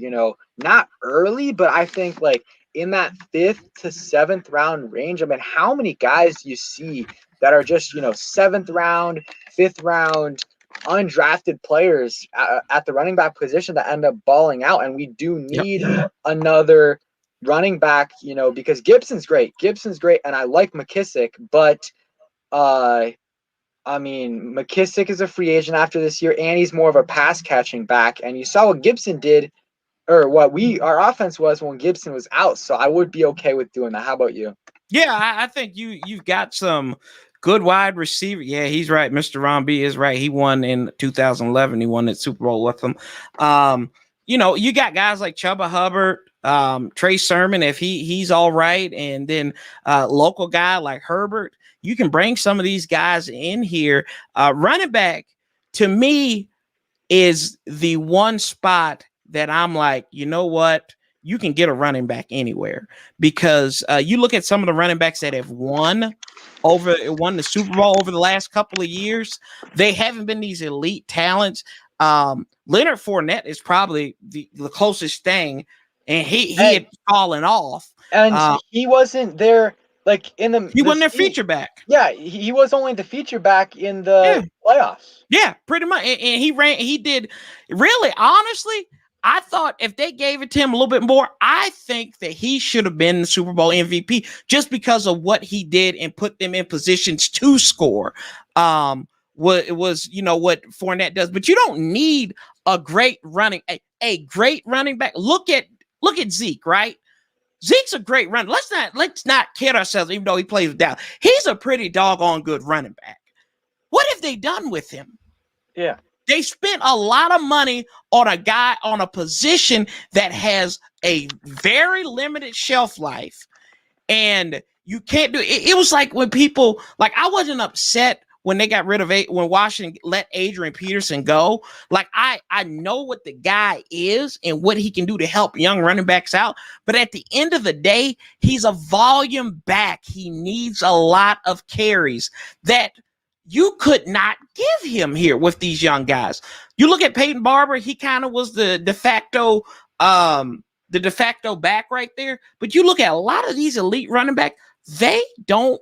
not early, but I think like in that 5th to 7th round range. I mean, how many guys do you see that are just, 7th round, 5th round, undrafted players at the running back position that end up balling out? And we do need another running back, because Gibson's great, and I like McKissick, but I mean, McKissick is a free agent after this year, and he's more of a pass catching back. And you saw what Gibson did, or what our offense was when Gibson was out. So I would be okay with doing that. How about you? Yeah, I think you've got some good wide receiver. Yeah, he's right. Mr. Ron B is right. He won in 2011. He won that Super Bowl with them. You got guys like Chuba Hubbard, Trey Sermon, if he's all right, and then local guy like Herbert. You can bring some of these guys in here. Running back, to me, is the one spot that I'm like, you know what? You can get a running back anywhere, because you look at some of the running backs that have won the Super Bowl over the last couple of years. They haven't been these elite talents. Leonard Fournette is probably the closest thing, and he had fallen off. And he wasn't there like in he wasn't their feature back. Yeah, he was only the feature back in the playoffs. Yeah, pretty much. And he did really, honestly, I thought if they gave it to him a little bit more, I think that he should have been the Super Bowl MVP just because of what he did and put them in positions to score. What Fournette does, but you don't need a great great running back. Look at Zeke, right? Zeke's a great runner. Let's not kid ourselves, even though he plays with Dallas. He's a pretty doggone good running back. What have they done with him? Yeah. They spent a lot of money on a guy on a position that has a very limited shelf life. And you can't do it. It was like when people, like, I wasn't upset when they got rid of when Washington let Adrian Peterson go. Like, I know what the guy is and what he can do to help young running backs out. But at the end of the day, he's a volume back. He needs a lot of carries that you could not give him here with these young guys. You look at Peyton Barber, he kind of was the de facto back right there. But you look at a lot of these elite running backs, they don't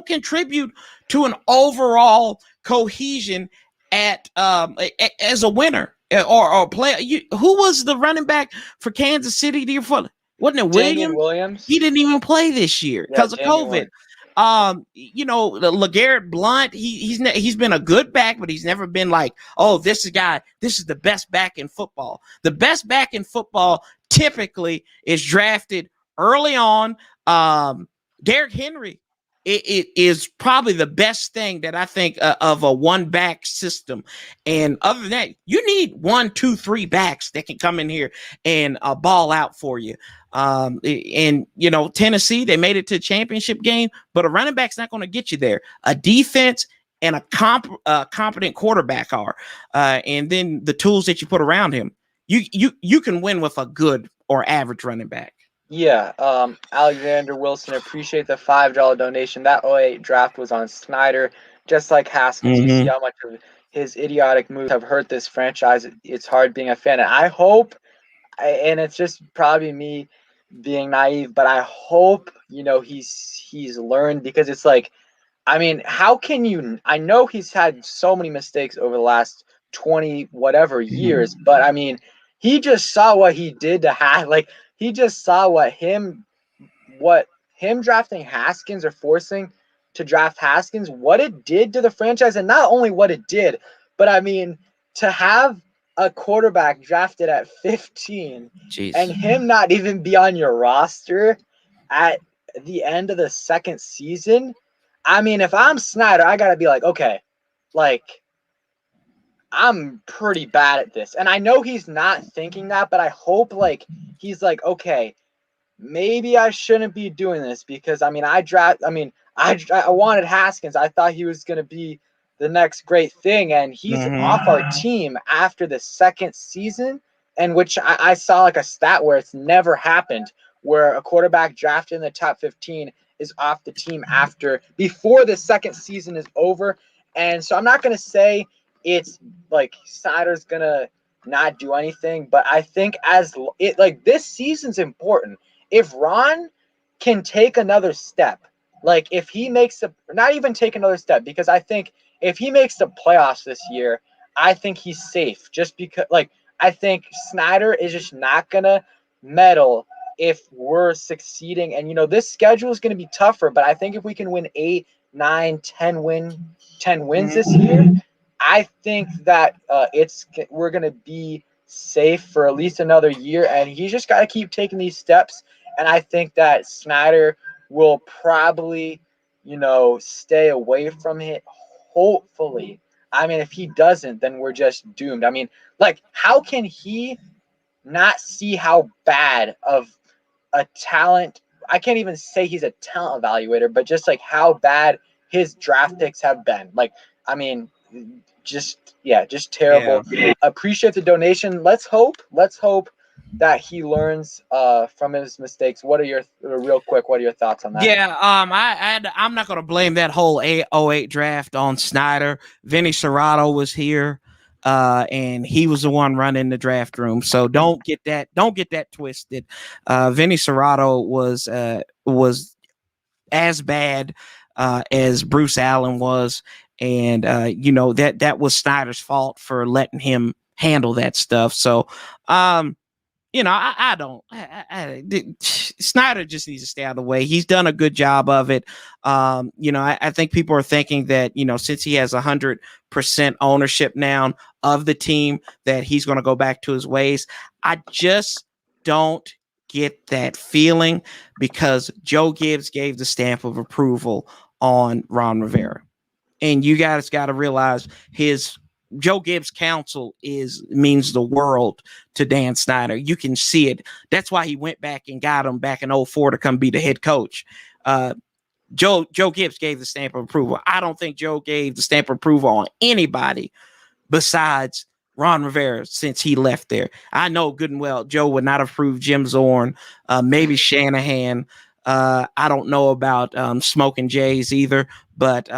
contribute to an overall cohesion as a winner or player. Who was the running back for Kansas City the year before? Wasn't it Williams? He didn't even play this year because of COVID. LeGarrette Blount, he's been a good back, but he's never been like, oh, this is the best back in football. The best back in football typically is drafted early on. Derrick Henry, it is probably the best thing that I think of a one back system. And other than that, you need 1, 2, 3 backs that can come in here and ball out for you. Tennessee, they made it to the championship game, but a running back's not going to get you there. A defense and a competent quarterback are, and then the tools that you put around him, you can win with a good or average running back. Yeah, Alexander Wilson, appreciate the $5 donation. That 08 draft was on Snyder, just like Haskins. You see how much of his idiotic moves have hurt this franchise. It's hard being a fan. And I hope, and it's just probably me being naive, but I hope, he's learned, because it's like, I mean, how can you, I know he's had so many mistakes over the last 20 whatever years, but I mean, he just saw what he did to he just saw what him drafting Haskins or forcing to draft Haskins, what it did to the franchise. And not only what it did, but I mean, to have a quarterback drafted at 15 and Jeez. him not even be on your roster at the end of the second season. I mean, if I'm Snyder, I got to be like, okay, like, I'm pretty bad at this. And I know he's not thinking that, but I hope, like, he's like, okay, maybe I shouldn't be doing this because, I mean, I wanted Haskins. I thought he was going to be the next great thing, and he's off our team after the second season, and which I saw like a stat where it's never happened where a quarterback drafted in the top 15 is off the team before the second season is over. And so I'm not going to say it's like Snyder's going to not do anything, but I think this season's important. If Ron can take another step, like if he makes not even take another step, because I think if he makes the playoffs this year, I think he's safe just because, like, I think Snyder is just not going to meddle if we're succeeding. And, this schedule is going to be tougher, but I think if we can win 8, 9, 10 wins this year, I think that we're going to be safe for at least another year. And he's just got to keep taking these steps. And I think that Snyder will probably, stay away from it, hopefully. I mean, if he doesn't, then we're just doomed. I mean, like, how can he not see how bad of a talent? I can't even say he's a talent evaluator, but just like how bad his draft picks have been. Like, I mean, just terrible. Yeah. Appreciate the donation. Let's hope that he learns from his mistakes. What are your thoughts on that? Yeah, I'm not gonna blame that whole 08 draft on Snyder. Vinny Serrato was here, and he was the one running the draft room. So don't get that twisted. Vinny Serrato was as bad as Bruce Allen was, and that was Snyder's fault for letting him handle that stuff. So Snyder just needs to stay out of the way. He's done a good job of it. I think people are thinking that, since he has 100% ownership now of the team, that he's going to go back to his ways. I just don't get that feeling because Joe Gibbs gave the stamp of approval on Ron Rivera. And you guys got to realize Joe Gibbs' counsel means the world to Dan Snyder. You can see it. That's why he went back and got him back in 2004 to come be the head coach. Joe Gibbs gave the stamp of approval. I don't think Joe gave the stamp of approval on anybody besides Ron Rivera since he left there. I know good and well Joe would not approve Jim Zorn, maybe Shanahan. I don't know about Smoking Jays either, but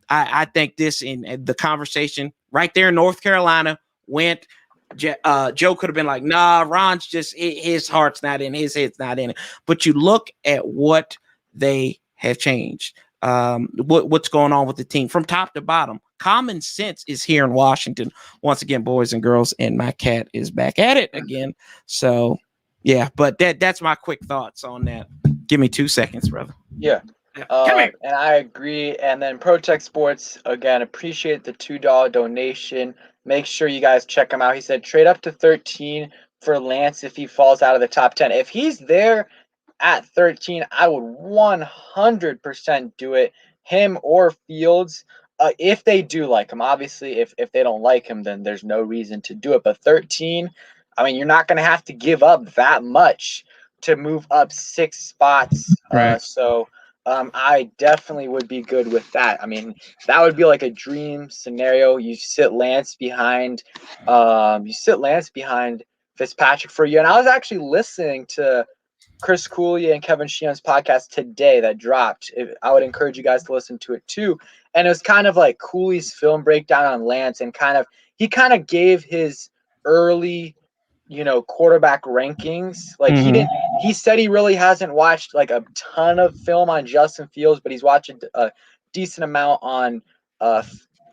I think this in the conversation right there in North Carolina went. Joe could have been like, nah, Ron's just his heart's not in, his head's not in it. But you look at what they have changed. What's going on with the team from top to bottom. Common sense is here in Washington. Once again, boys and girls, and my cat is back at it again. So yeah, but that's my quick thoughts on that. Give me 2 seconds, brother. Yeah. And I agree. And then Protect Sports, again, appreciate the $2 donation. Make sure you guys check him out. He said trade up to 13 for Lance if he falls out of the top 10. If he's there at 13, I would 100% do it. Him or Fields, if they do like him. Obviously, if they don't like him, then there's no reason to do it. But 13, I mean, you're not going to have to give up that much to move up 6 spots. Right. I definitely would be good with that. I mean, that would be like a dream scenario. You sit Lance behind Fitzpatrick for a year. And I was actually listening to Chris Cooley and Kevin Sheehan's podcast today that dropped. I would encourage you guys to listen to it too. And it was kind of like Cooley's film breakdown on Lance, and he kind of gave his early quarterback rankings. Like he said he really hasn't watched like a ton of film on Justin Fields, but he's watched a decent amount on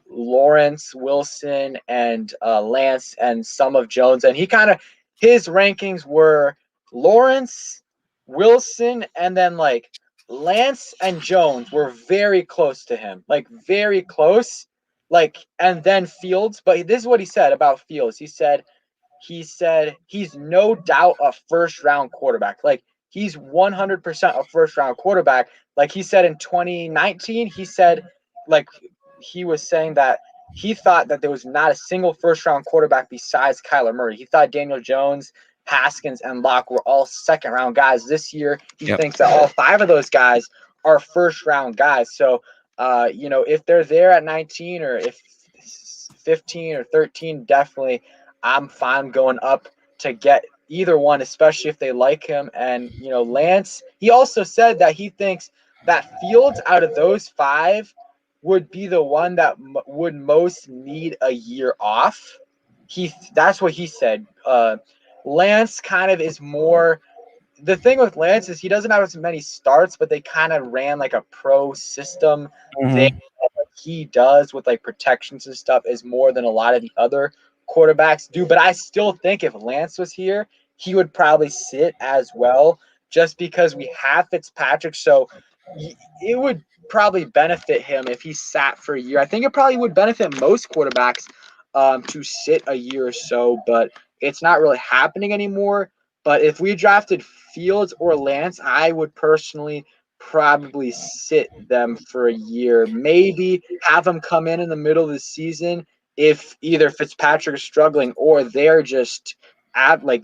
Lawrence, Wilson, and Lance, and some of Jones. And his rankings were Lawrence, Wilson, and then like Lance and Jones were very close to him, like very close. like, and then Fields. But this is what he said about Fields. He said he's no doubt a first round quarterback. Like, he's 100% a first round quarterback. Like he said in 2019, he said, like, he was saying that he thought that there was not a single first round quarterback besides Kyler Murray. He thought Daniel Jones, Haskins, and Locke were all second round guys. This year, he Yep. thinks that all five of those guys are first round guys. So, if they're there at 19, or if 15 or 13, definitely I'm fine going up to get either one, especially if they like him. And, Lance, he also said that he thinks that Fields out of those five would be the one that would most need a year off. That's what he said. Lance kind of is more. The thing with Lance is he doesn't have as many starts, but they kind of ran like a pro system. They Mm-hmm. What he does with like protections and stuff is more than a lot of the other quarterbacks do. But I still think if Lance was here, he would probably sit as well, just because we have Fitzpatrick. So it would probably benefit him if he sat for a year. I think it probably would benefit most quarterbacks to sit a year or so, but it's not really happening anymore. But if we drafted Fields or Lance, I would personally probably sit them for a year. Maybe have them come in the middle of the season if either Fitzpatrick is struggling or they're just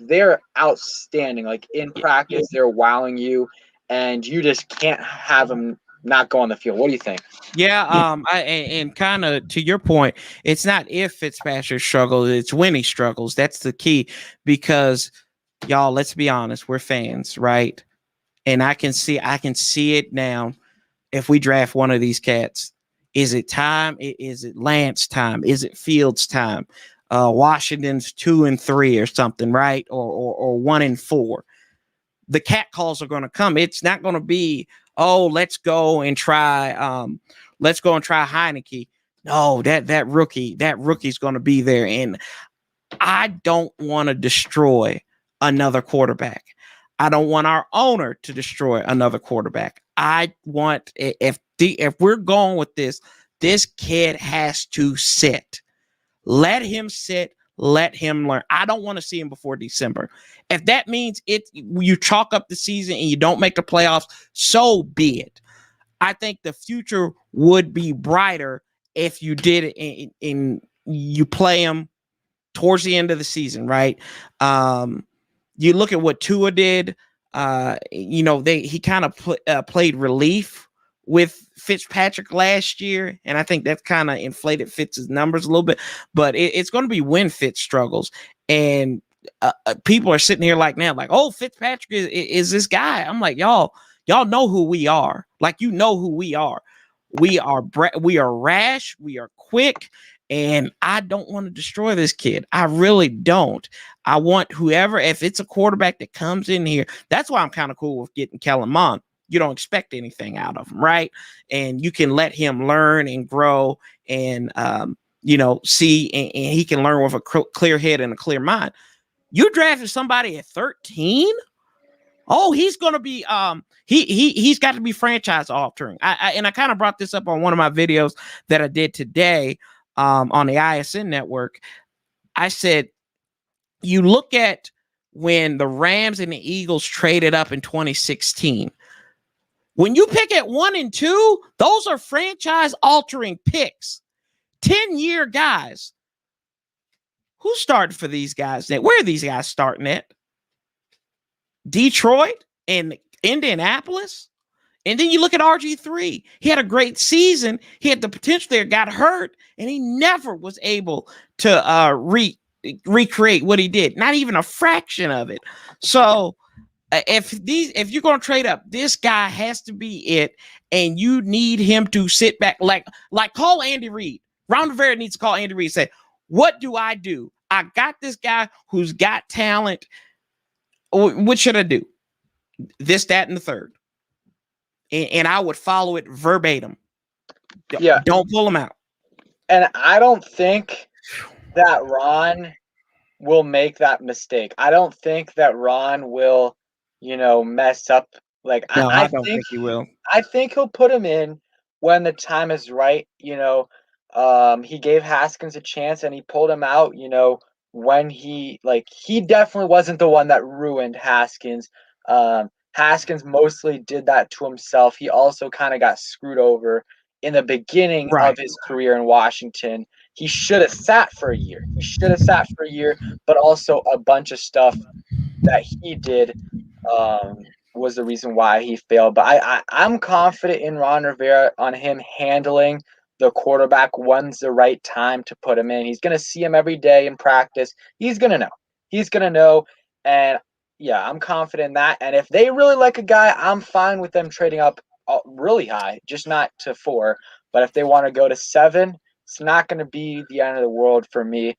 they're outstanding. Like in practice, they're wowing you, and you just can't have them not go on the field. What do you think? Yeah, and kind of to your point, it's not if Fitzpatrick struggles, it's when he struggles. That's the key, because y'all, let's be honest, we're fans, right? And I can see it now. If we draft one of these cats, is it time? Is it Lance time? Is it Fields time? Washington's 2-3 or something, right? Or 1-4. The cat calls are going to come. It's not going to be, oh, let's go and try Heineke. No, that rookie's going to be there, and I don't want to destroy another quarterback. I don't want our owner to destroy another quarterback. I want, if we're going with this kid has to sit. Let him sit. Let him learn. I don't want to see him before December. If that means you chalk up the season and you don't make the playoffs, so be it. I think the future would be brighter if you did it and you play him towards the end of the season, right? You look at what Tua did. He kind of played relief with Fitzpatrick last year, and I think that kind of inflated Fitz's numbers a little bit. But it's going to be when Fitz struggles, and people are sitting here like now, like, oh, Fitzpatrick is this guy. I'm like, y'all know who we are. Like, you know who we are. We are rash. We are quick. And I don't want to destroy this kid. I really don't. I want whoever, if it's a quarterback that comes in here, that's why I'm kind of cool with getting Kellen Mond. You don't expect anything out of him, right? And you can let him learn and grow and, see, and he can learn with a clear head and a clear mind. You drafted somebody at 13? Oh, he's going to be he's got to be franchise altering. I kind of brought this up on one of my videos that I did today on the ISN network. I said, you look at when the Rams and the Eagles traded up in 2016. When you pick at 1 and 2, those are franchise altering picks. 10-year guys. Who started for these guys? Where are these guys starting at? Detroit and Indianapolis. And then you look at RG3. He had a great season. He had the potential there, got hurt, and he never was able to recreate what he did. Not even a fraction of it. So if you're going to trade up, this guy has to be it, and you need him to sit back. Like call Andy Reid. Ron Rivera needs to call Andy Reid and say, what do? I got this guy who's got talent. What should I do? This, that, and the third. And I would follow it verbatim. Yeah. Don't pull him out. And I don't think that Ron will make that mistake. I don't think that Ron will, mess up. Like, No, I don't think he will. I think he'll put him in when the time is right. He gave Haskins a chance and he pulled him out, when he definitely wasn't the one that ruined Haskins. Haskins mostly did that to himself. He also kind of got screwed over in the beginning of his career in Washington. He should have sat for a year. But also a bunch of stuff that he did was the reason why he failed. But I'm confident in Ron Rivera on him handling the quarterback when's the right time to put him in. He's going to see him every day in practice. He's going to know. And yeah, I'm confident in that. And if they really like a guy, I'm fine with them trading up really high, just not to 4. But if they want to go to 7, it's not going to be the end of the world for me.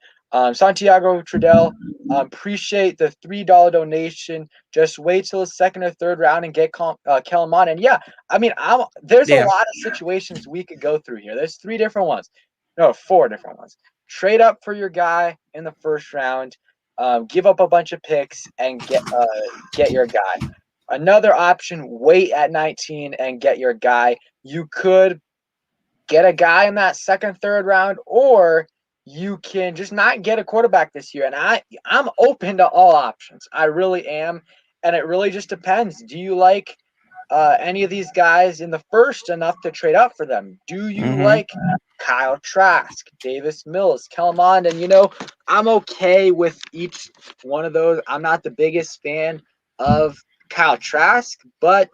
Santiago Trudell, appreciate the $3 donation. Just wait till the second or third round and get Kellen Mond. And yeah, I mean, there's a lot of situations we could go through here. There's 4 different ones. Trade up for your guy in the first round. Give up a bunch of picks and get your guy. Another option, wait at 19 and get your guy. You could get a guy in that second, third round, or you can just not get a quarterback this year. And I'm open to all options. I really am. And it really just depends. Do you like any of these guys in the first enough to trade up for them? Do you like Kyle Trask, Davis Mills, Kellen Mond? And, I'm okay with each one of those. I'm not the biggest fan of Kyle Trask, but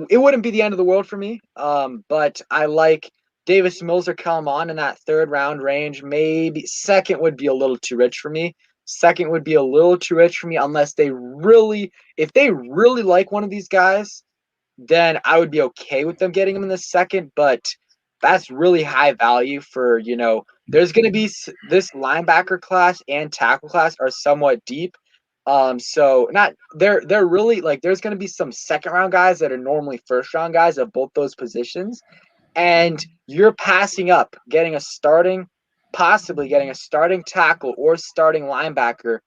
it wouldn't be the end of the world for me. But I like Davis Mills or Kellen Mond in that third round range. Maybe second would be a little too rich for me. Unless if they really like one of these guys, then I would be okay with them getting him in the second. But that's really high value for, there's going to be this linebacker class and tackle class are somewhat deep. So they're really there's going to be some second round guys that are normally first round guys at both those positions. And you're passing up possibly getting a starting tackle or starting linebacker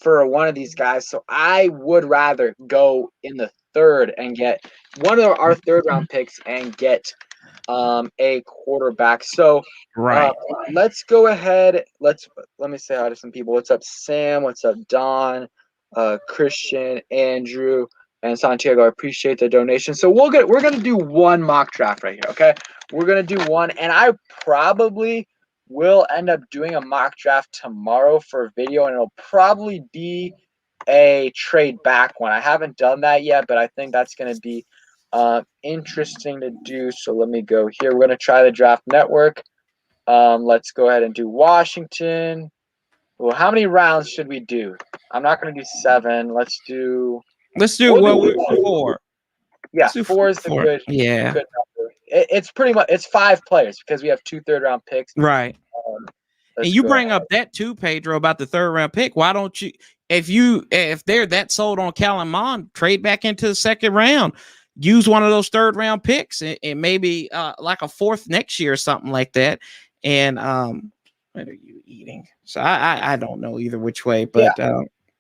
for one of these guys. So I would rather go in the third and get one of our third round picks and get a quarterback. So let's go ahead. Let me say hi to some people. What's up, Sam? What's up, Don? Christian, Andrew, and Santiago. I appreciate the donation. So we're gonna do one mock draft right here. Okay, we're gonna do one, and I probably will end up doing a mock draft tomorrow for video, and it'll probably be a trade back one. I haven't done that yet, but I think that's gonna be interesting to do. So let me go here. We're gonna try the draft network. Let's go ahead and do Washington. Well, how many rounds should we do? I'm not going to do 7. Let's do 4. Yeah, 4 is the good number. It's pretty much 5 players because we have 2 third-round picks. Right. And you bring up that too, Pedro, about the third-round pick. Why don't you, if they're that sold on Kellen Mond, trade back into the second round, use one of those third-round picks and maybe like a 4th next year or something like that. And what are you eating? So I don't know either which way, but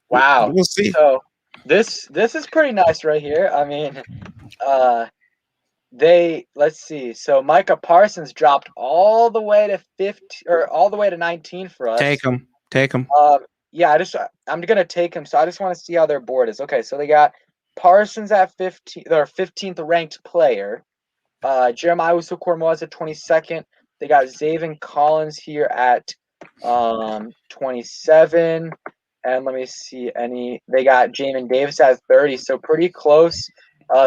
wow, we'll see. So this is pretty nice right here. I mean, let's see. So Micah Parsons dropped all the way to 15 or all the way to 19 for us. Take him. Yeah, I'm gonna take him. So I just want to see how their board is. Okay, so they got Parsons at 15, their 15th ranked player. Jeremiah Usu-Cormoz at 22nd. They got Zaven Collins here at 27. And let me see they got Jamin Davis at 30. So pretty close.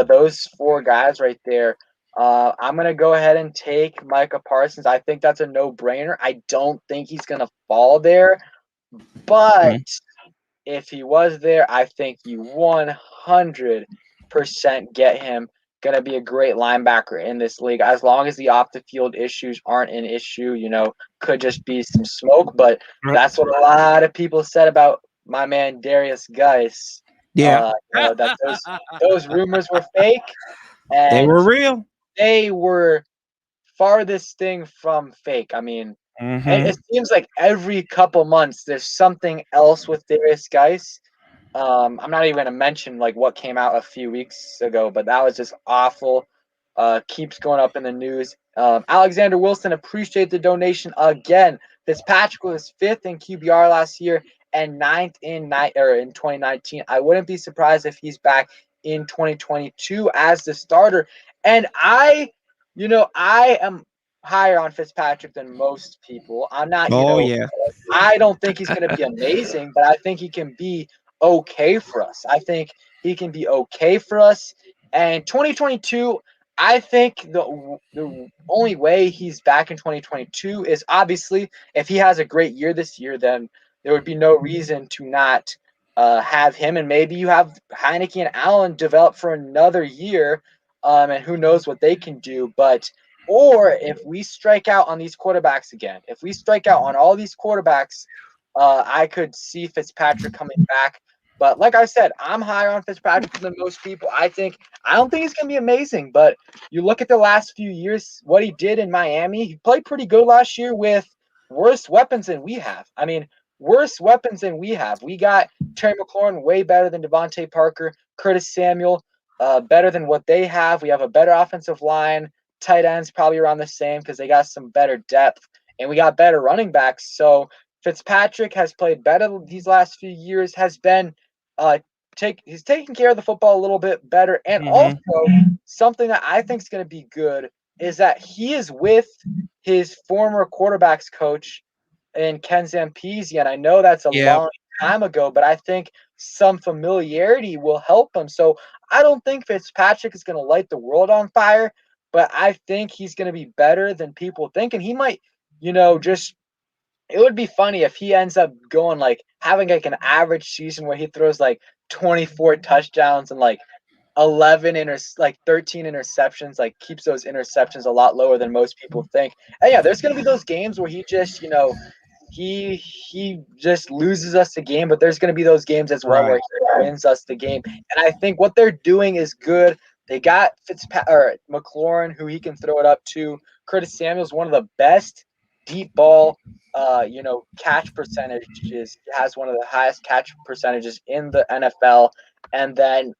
Those 4 guys right there. I'm going to go ahead and take Micah Parsons. I think that's a no-brainer. I don't think he's going to fall there. But if he was there, I think you 100% get him. Going to be a great linebacker in this league as long as the off the field issues aren't an issue. Could just be some smoke, but that's what a lot of people said about my man Darius Geis. That those rumors were fake, and they were real. They were farthest thing from fake. I mean, it seems like every couple months there's something else with Darius Geis. I'm not even going to mention what came out a few weeks ago, but that was just awful. keeps going up in the news. Alexander Wilson, appreciate the donation again. Fitzpatrick was 5th in QBR last year and 9th in 2019. I wouldn't be surprised if he's back in 2022 as the starter. And I am higher on Fitzpatrick than most people. I'm not, Oh yeah. I don't think he's going to be amazing, but I think he can be okay for us. I think he can be okay for us. And 2022, I think the only way he's back in 2022 is obviously if he has a great year this year, then there would be no reason to not have him. And maybe you have Heineke and Allen develop for another year, and who knows what they can do. Or if we strike out on these quarterbacks again, if we strike out on all these quarterbacks, I could see Fitzpatrick coming back. But like I said, I'm higher on Fitzpatrick than most people. I don't think he's going to be amazing, but you look at the last few years, what he did in Miami, he played pretty good last year with worse weapons than we have. I mean, worse weapons than we have. We got Terry McLaurin way better than Devontae Parker, Curtis Samuel, better than what they have. We have a better offensive line, tight ends probably around the same because they got some better depth, and we got better running backs. So Fitzpatrick has played better these last few years, has been he's taking care of the football a little bit better. And also something that I think is going to be good is that he is with his former quarterbacks coach in Ken Zampese. And I know that's a long time ago, but I think some familiarity will help him. So I don't think Fitzpatrick is going to light the world on fire, but I think he's going to be better than people think. And he might, it would be funny if he ends up going having an average season where he throws 24 touchdowns and 13 interceptions, keeps those interceptions a lot lower than most people think. And yeah, there's going to be those games where he just, he just loses us the game, but there's going to be those games as well where he wins us the game. And I think what they're doing is good. They got McLaurin, who he can throw it up to. Curtis Samuel's one of the best deep ball catch percentages. He has one of the highest catch percentages in the NFL. And then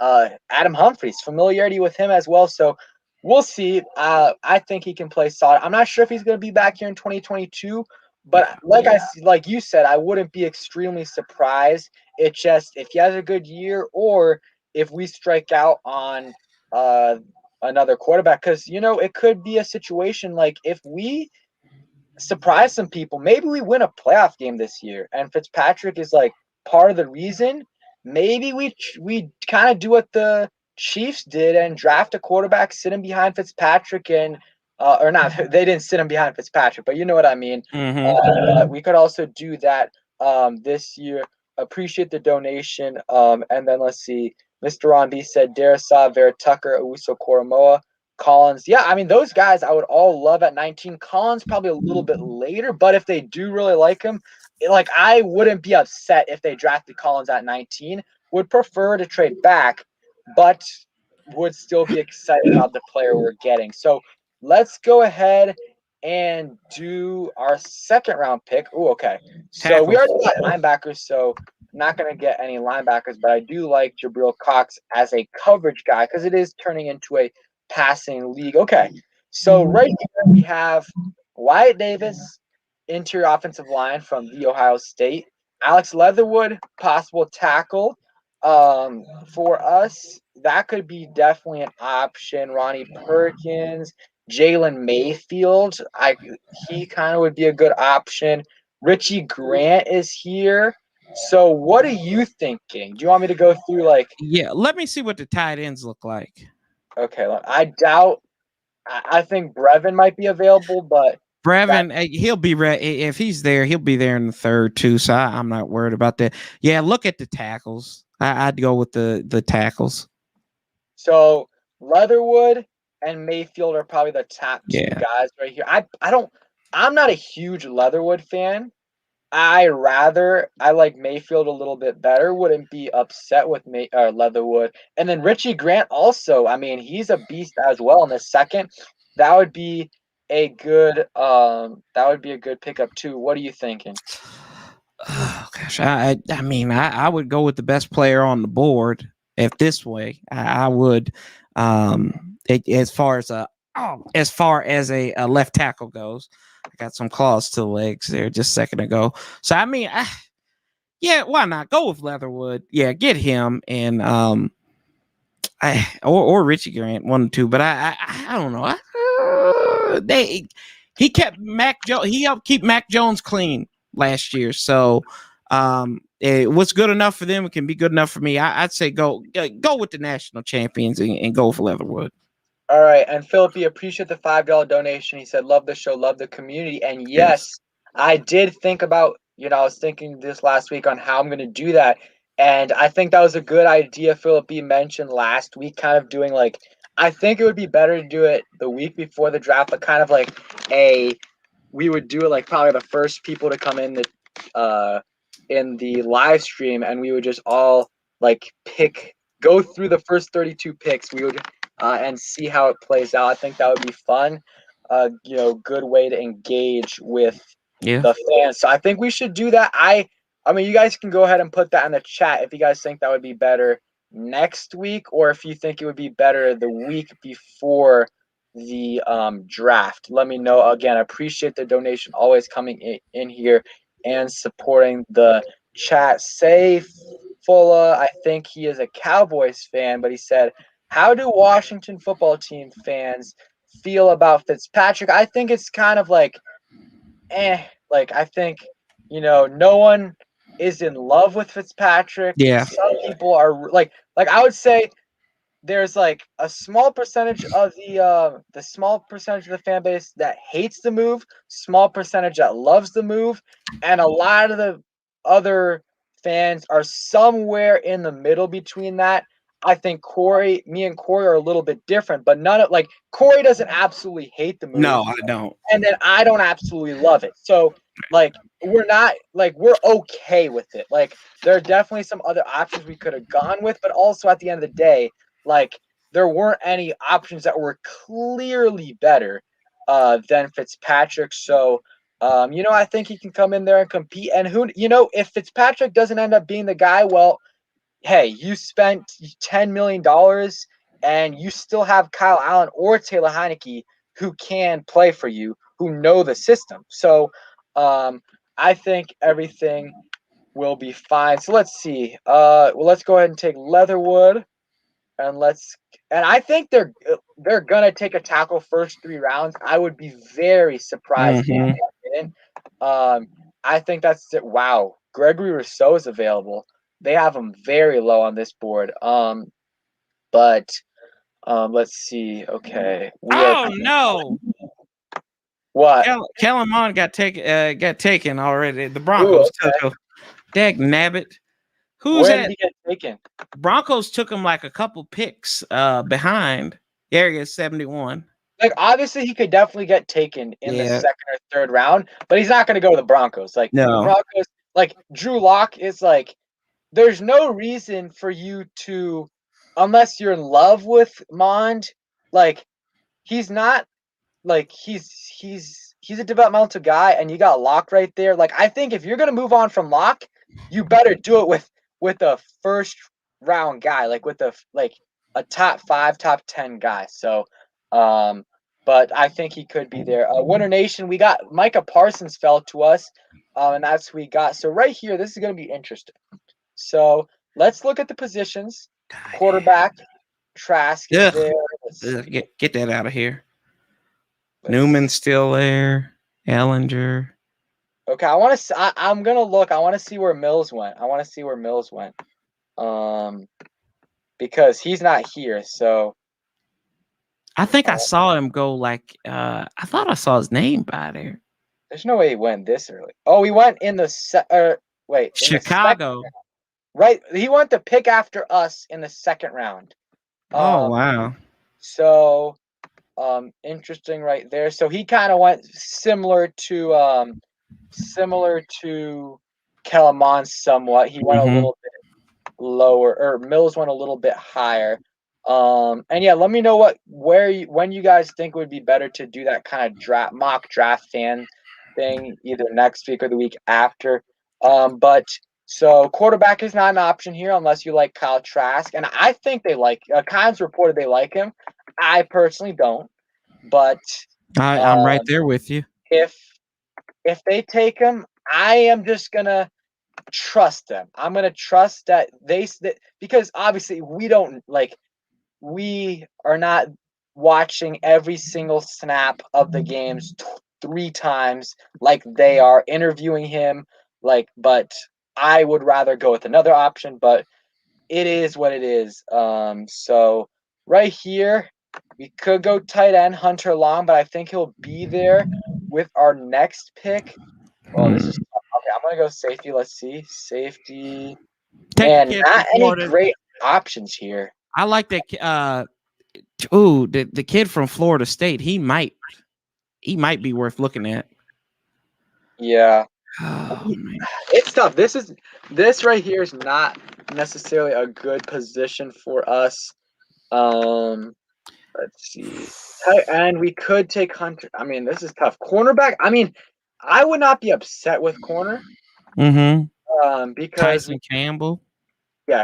Adam Humphries, familiarity with him as well. So we'll see. I think he can play solid. I'm not sure if he's going to be back here in 2022, but like you said, I wouldn't be extremely surprised. It's just if he has a good year or if we strike out on another quarterback, because it could be a situation like if we surprise some people, maybe we win a playoff game this year and Fitzpatrick is part of the reason. Maybe we kind of do what the Chiefs did and draft a quarterback, sit him behind Fitzpatrick and or not, they didn't sit him behind Fitzpatrick, but you know what I mean. We could also do that this year. Appreciate the donation. And then let's see. Mr. Ron B said Darisaw, Vera Tucker, Uso Koromoa, Collins. Yeah, I mean, those guys I would all love at 19. Collins probably a little bit later, but if they do really like him, I wouldn't be upset if they drafted Collins at 19. Would prefer to trade back, but would still be excited about the player we're getting. So let's go ahead and do our second round pick. Oh, okay. So we already got linebackers, so I'm not going to get any linebackers, but I do like Jabril Cox as a coverage guy because it is turning into a passing league. Okay. So right here we have Wyatt Davis, interior offensive line from The Ohio State. Alex Leatherwood, possible tackle. For us, that could be definitely an option. Ronnie Perkins, Jalen Mayfield, he kind of would be a good option. Richie Grant is here. So what are you thinking? Do you want me to go through Yeah, let me see what the tight ends look like. Okay, I think Brevin might be available, but Brevin, he'll be ready. If he's there, he'll be there in the third too. So I'm not worried about that. Yeah, look at the tackles. I'd go with the tackles. So Leatherwood and Mayfield are probably the top two guys right here. I'm not a huge Leatherwood fan. I like Mayfield a little bit better. Wouldn't be upset with Leatherwood. And then Richie Grant also. I mean, he's a beast as well in the second. That would be a good pickup too. What are you thinking? Oh gosh, I mean, I would go with the best player on the board if this way. I would. as far as a left tackle goes. I got some claws to the legs there just a second ago. So I mean, yeah, why not go with Leatherwood? Yeah, get him and or Richie Grant, one or two. But I don't know. He kept Mac Jones. He helped keep Mac Jones clean last year. So what's good enough for them can be good enough for me. I'd say go with the national champions and go for Leatherwood. All right, and Philip, appreciate the $5 donation. He said, "Love the show, love the community." And yes, I did think about, I was thinking this last week on how I'm going to do that, and I think that was a good idea. Philip mentioned last week, kind of doing like, I think it would be better to do it the week before the draft, but kind of like we would do it like probably the first people to come in the live stream, and we would just all like go through the first 32 picks. We would and see how it plays out. I think that would be fun. Good way to engage with the fans. So I think we should do that. I mean, you guys can go ahead and put that in the chat if you guys think that would be better next week, or if you think it would be better the week before the draft. Let me know. Again, I appreciate the donation, always coming in here and supporting the chat. Fulla, I think he is a Cowboys fan, but he said, "How do Washington football team fans feel about Fitzpatrick?" I think it's kind of like, like I think, no one is in love with Fitzpatrick. Yeah. Some people are like I would say there's like a small percentage of the small percentage of the fan base that hates the move, small percentage that loves the move, and a lot of the other fans are somewhere in the middle between that. I think me and Corey are a little bit different, but none of Corey doesn't absolutely hate the move. No, I don't. And then I don't absolutely love it. So we're not we're okay with it. There are definitely some other options we could have gone with, but also at the end of the day, there weren't any options that were clearly better than Fitzpatrick. So, I think he can come in there and compete. And if Fitzpatrick doesn't end up being the guy, well, hey, you spent $10 million and you still have Kyle Allen or Taylor Heineke who can play for you, who know the system. So, I think everything will be fine. So let's see. Let's go ahead and take Leatherwood. And I think they're gonna take a tackle first 3 rounds. I would be very surprised if they didn't. I think that's it. Wow, Gregory Rousseau is available. They have him very low on this board. But let's see. Okay. No. What? Kellen Mond got taken already. The Broncos took him. Dag nabbit. Where did he get taken? Broncos took him like a couple picks behind. There he is, 71. Obviously, he could definitely get taken in the second or third round, but he's not going to go to the Broncos. The Broncos, Drew Lock is there's no reason for you to, unless you're in love with Mond, he's not, he's a developmental guy, and you got Lock right there. I think if you're going to move on from Lock, you better do it with a first round guy, with a top 5, top 10 guy. So, but I think he could be there. Winter Nation, we got Micah Parsons fell to us, and that's who we got. So right here, this is going to be interesting. So let's look at the positions. Quarterback, Trask is there. Get that out of here. Newman's still there. Ellinger. Okay, I'm gonna look. I want to see where Mills went. Because he's not here. So I think I saw him go I thought I saw his name by there. There's no way he went this early. Oh, he went in the Chicago. Right, he went to pick after us in the second round. Oh wow. So interesting right there. So he kind of went similar to Kellen Mond somewhat. He went a little bit lower, or Mills went a little bit higher. And yeah, let me know when you guys think it would be better to do that kind of mock draft fan thing, either next week or the week after. But so quarterback is not an option here unless you like Kyle Trask, and I think they Kynes reported they like him. I personally don't, but I'm right there with you. if they take him, I am just gonna trust them. I'm gonna trust that because obviously we are not watching every single snap of the games 3 times like they are interviewing him. But I would rather go with another option. But it is what it is. So right here, we could go tight end Hunter Long, but I think he'll be there with our next pick. Oh, this is tough. Okay. I'm gonna go safety. Let's see, safety. Take the Man, kid from not any Florida. great options here. I like that. The kid from Florida State. He might be worth looking at. Yeah. Oh man. It's tough. This right here is not necessarily a good position for us. Let's see. And we could take Hunter. I mean, this is tough. Cornerback. I mean, I would not be upset with corner. Because Tyson Campbell.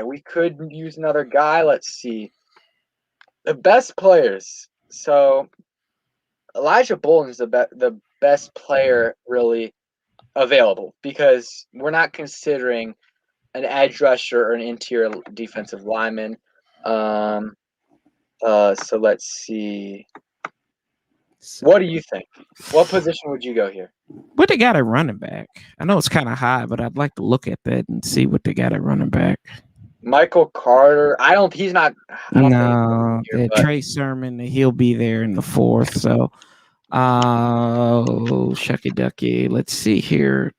we could use another guy. Let's see. The best players. So Elijah Bolden is the best player really available because we're not considering an edge rusher or an interior defensive lineman. So let's see. What do you think? What position would you go here? What they got at running back? I know it's kind of high, but I'd like to look at that and see what they got at running back. Michael Carter. He's not. I don't No, think here, Trey Sermon, he'll be there in the 4th. So, shucky ducky. Let's see here.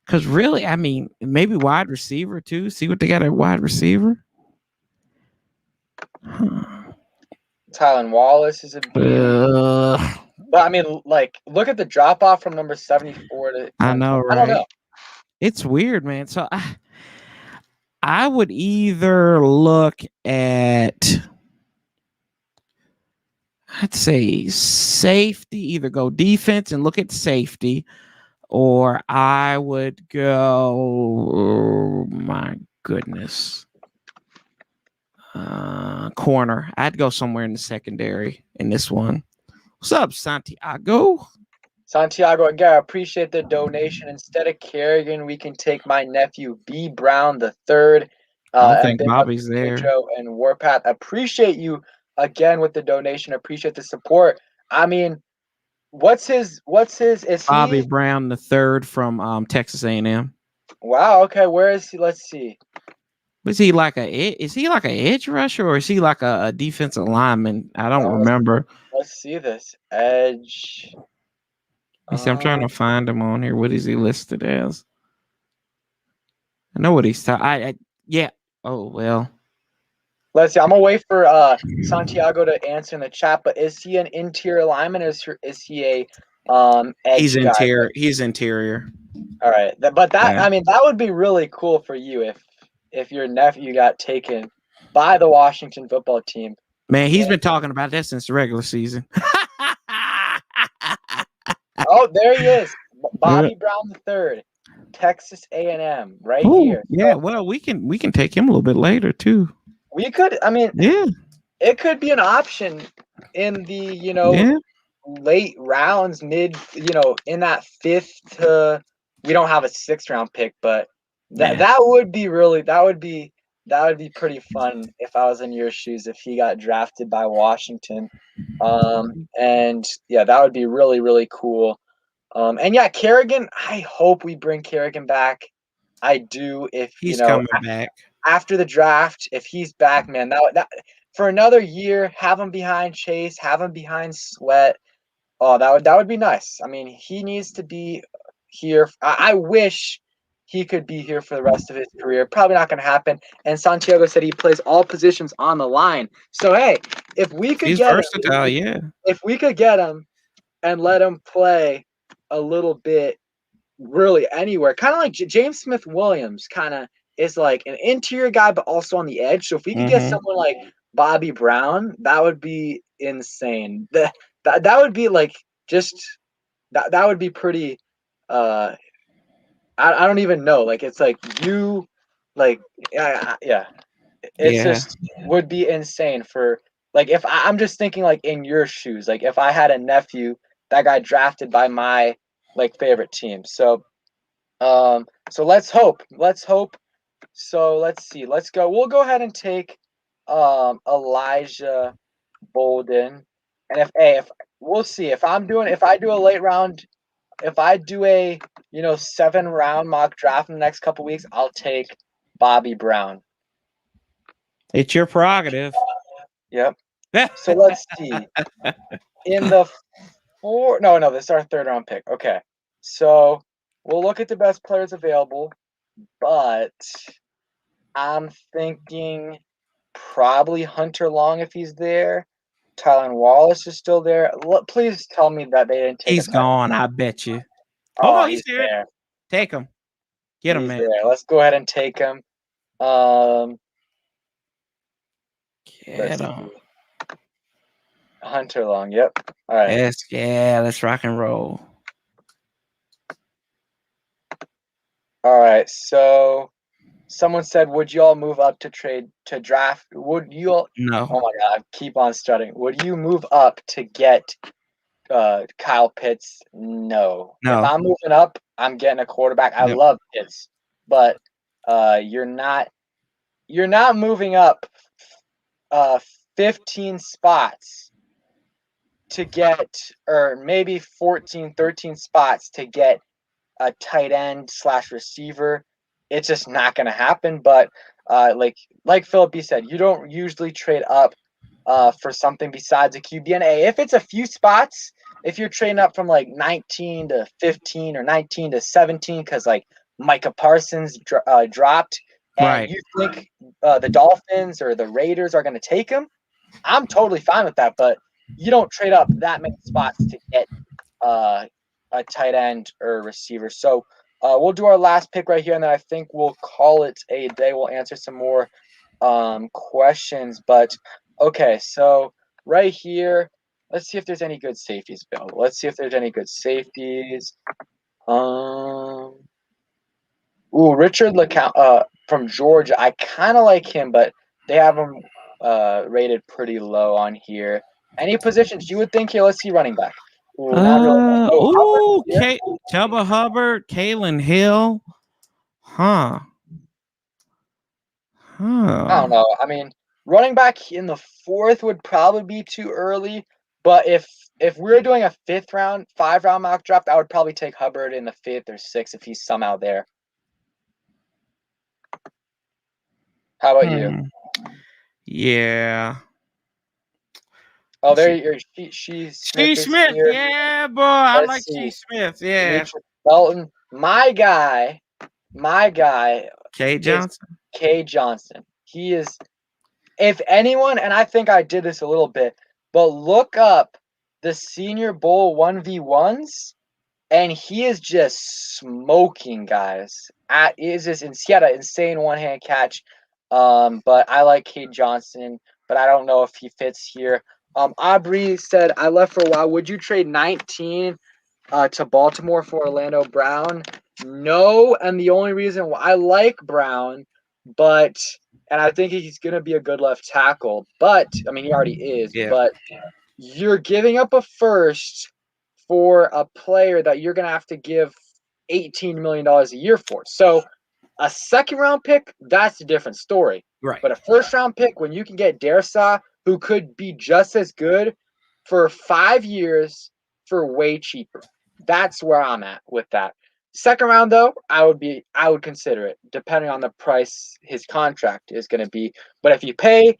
Because really, I mean, maybe wide receiver too. See what they got at wide receiver. Tylan Wallace is a but I mean, look at the drop off from number 74 to. I know, right? I don't know. It's weird, man. So I would either look at, I'd say safety, either go defense and look at safety, or I would go, oh my goodness, corner. I'd go somewhere in the secondary in this one. What's up, Santiago? Santiago, again, I appreciate the donation. Instead of Kerrigan, we can take my nephew B. Brown the third. I don't think Bobby's there. Joe and Warpath. Appreciate you again with the donation. Appreciate the support. I mean, what's his? Is Bobby Brown the third from Texas A&M. Wow. Okay, where is he? Let's see. Is he like an edge rusher or is he like a defensive lineman? I don't remember. Let's see this edge. I'm trying to find him on here. What is he listed as? I know what he's yeah. Oh well. Let's see. I'm gonna wait for Santiago to answer in the chat. But is he an interior lineman? Or is he a edge He's guy? interior. He's interior. All right, I mean, that would be really cool for you if your nephew got taken by the Washington football team. Man, he's been talking about that since the regular season. Oh, there he is, Bobby Brown the third, Texas A&M, right here. Yeah, well, we can take him a little bit later too. We could. I mean, yeah, it could be an option in the late rounds, mid, in that 5th to. We don't have a 6th round pick, but that would be pretty fun if I was in your shoes if he got drafted by Washington. And yeah, that would be really, really cool. And yeah, Kerrigan, I hope we bring Kerrigan back. I do. If he's coming back after the draft, if he's back, man, that for another year, have him behind Chase, have him behind Sweat. Oh, that would be nice. I mean, he needs to be here. I wish he could be here for the rest of his career. Probably not going to happen. And Santiago said he plays all positions on the line. So hey, if we could get versatile, if we could get him and let him play a little bit, really anywhere, kind of like James Smith Williams, kind of is like an interior guy, but also on the edge. So if we could get someone like Bobby Brown, that would be insane. That would be like that would be pretty. I don't even know. Like it's like you, like yeah. It's Yeah. just would be insane for like if I'm just thinking like in your shoes, like if I had a nephew that got drafted by my like favorite team. So let's hope. Let's hope. So let's see. Let's go. We'll go ahead and take Elijah Bolden. And if we'll see if I do a late round, if I do a 7 round mock draft in the next couple weeks, I'll take Bobby Brown. It's your prerogative. Yep. So let's see. In the this is our 3rd round pick. Okay. So we'll look at the best players available, but I'm thinking probably Hunter Long if he's there. Tylen Wallace is still there. Please tell me that they didn't take He's gone, I bet you. Oh, no, he's there. there. Take him. Get him, He's man. there. Let's go ahead and take him. Get him. Hunter Long. Yep. All right. Yes, yeah, let's rock and roll. All right. So someone said, would you all move up to draft? Would you all? No. Oh my God. Keep on studying. Would you move up to get Kyle Pitts? No. If I'm moving up, I'm getting a quarterback. I love Pitts, but you're not moving up 15 spots to get, or maybe 14, 13 spots to get a tight end / receiver. It's just not going to happen. But like Philip B said, you don't usually trade up for something besides a QB and A. If it's a few spots, if you're trading up from like 19 to 15 or 19 to 17 because like Micah Parsons dropped and you think the Dolphins or the Raiders are going to take him, I'm totally fine with that. But you don't trade up that many spots to get a tight end or receiver. So we'll do our last pick right here, and then I think we'll call it a day. We'll answer some more questions. But okay, so right here, let's see if there's any good safeties available. Let's see if there's any good safeties. Richard LeCount from Georgia. I kind of like him, but they have him rated pretty low on here. Any positions you would think here? Let's see running back. Not really. Chuba Hubbard, Kalen Hill. Huh. I don't know. I mean, running back in the 4th would probably be too early. But if we're doing a 5 round mock draft, I would probably take Hubbard in the 5th or 6th if he's somehow there. How about you? Yeah. Oh, there you're. Smith. Smith. Yeah, boy. I like Smith. Yeah. Belton. My guy. K. Johnson. K. Johnson. He is. If anyone, and I think I did this a little bit, but look up the Senior Bowl 1v1s, and he is just smoking guys. He had an insane one-hand catch. But I like K. Johnson, but I don't know if he fits here. Aubrey said, I left for a while. Would you trade 19 to Baltimore for Orlando Brown? No, and the only reason why I like Brown, and I think he's going to be a good left tackle, but, I mean, he already is, but you're giving up a first for a player that you're going to have to give $18 million a year for. So a 2nd-round pick, that's a different story. Right. But a 1st-round pick, when you can get Darrisaw, who could be just as good for 5 years for way cheaper. That's where I'm at with that. 2nd round, though, I would consider it, depending on the price his contract is going to be. But if you pay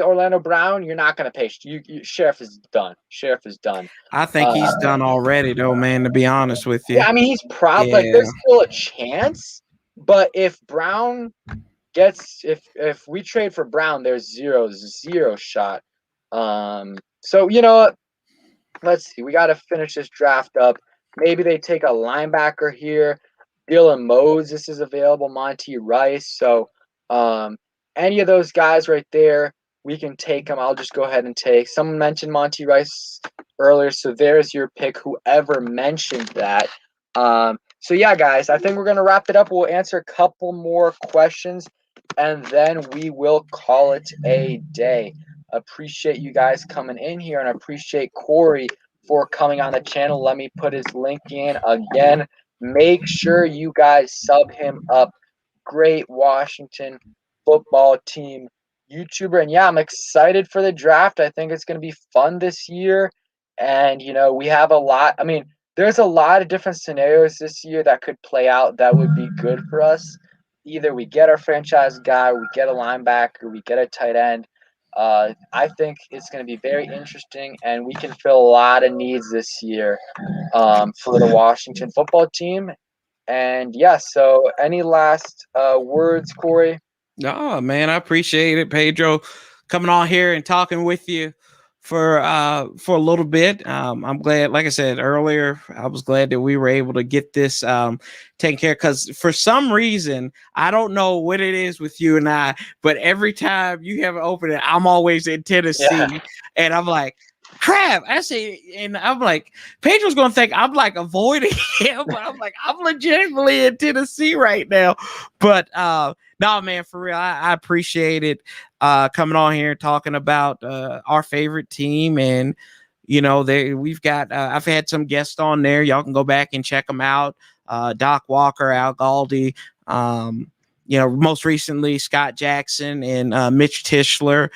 Orlando Brown, you're not going to pay. Sheriff is done. I think he's done already, though, man. To be honest with you. Yeah, I mean he's probably like there's still a chance, but if Brown if we trade for Brown, there's zero shot. So you know what? Let's see. We got to finish this draft up. Maybe they take a linebacker here. Dylan Moses is available. Monty Rice. So any of those guys right there, we can take them. I'll just go ahead and take. Someone mentioned Monty Rice earlier, so there's your pick. Whoever mentioned that. So yeah, guys, I think we're gonna wrap it up. We'll answer a couple more questions and then we will call it a day. Appreciate you guys coming in here, and I appreciate Corey for coming on the channel. Let me put his link in again. Make sure you guys sub him up. Great Washington football team YouTuber. And yeah, I'm excited for the draft. I think it's going to be fun this year. And, we have a lot. I mean, there's a lot of different scenarios this year that could play out that would be good for us. Either we get our franchise guy, we get a linebacker, we get a tight end. I think it's going to be very interesting, and we can fill a lot of needs this year for the Washington football team. And yeah, so any last words, Corey? Oh man, I appreciate it, Pedro, coming on here and talking with you for a little bit. I'm glad, like I said earlier, I was glad that we were able to get this taken care, because for some reason, I don't know what it is with you and I, but every time you have an opening, I'm always in Tennessee. Yeah. And I'm like, crap. I say, and I'm like, Pedro's gonna think I'm like avoiding him, but I'm like, I'm legitimately in Tennessee right now. But no, man, for real, I appreciate it coming on here and talking about our favorite team. And we've got I've had some guests on there. Y'all can go back and check them out. Doc Walker, Al Galdi, most recently Scott Jackson and Mitch Tischler.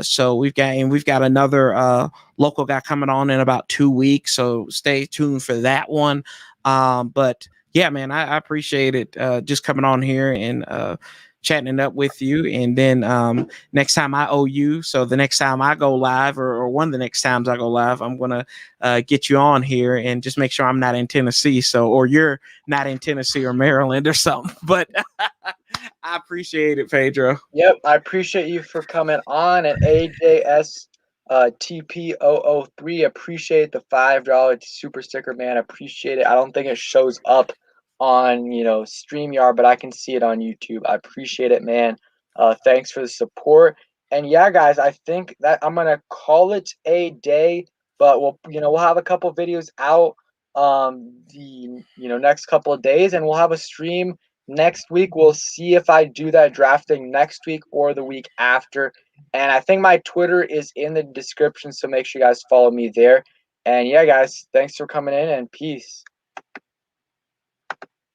So we've got another local guy coming on in about 2 weeks. So stay tuned for that one. But yeah, man, I appreciate it just coming on here and chatting it up with you. And then next time I owe you, so the next time I go live, or one of the next times I go live, I'm gonna get you on here and just make sure I'm not in Tennessee, or you're not in Tennessee or Maryland or something. But I appreciate it, Pedro. Yep, I appreciate you for coming on. And AJS TP003, appreciate the $5 super sticker, man. Appreciate it. I don't think it shows up on StreamYard, but I can see it on YouTube. I appreciate it, man. Thanks for the support. And yeah, guys, I think that I'm gonna call it a day, but we'll have a couple videos out the next couple of days, and we'll have a stream next week. We'll see if I do that drafting next week or the week after. And I think my Twitter is in the description, so make sure you guys follow me there. And yeah, guys, thanks for coming in, and peace.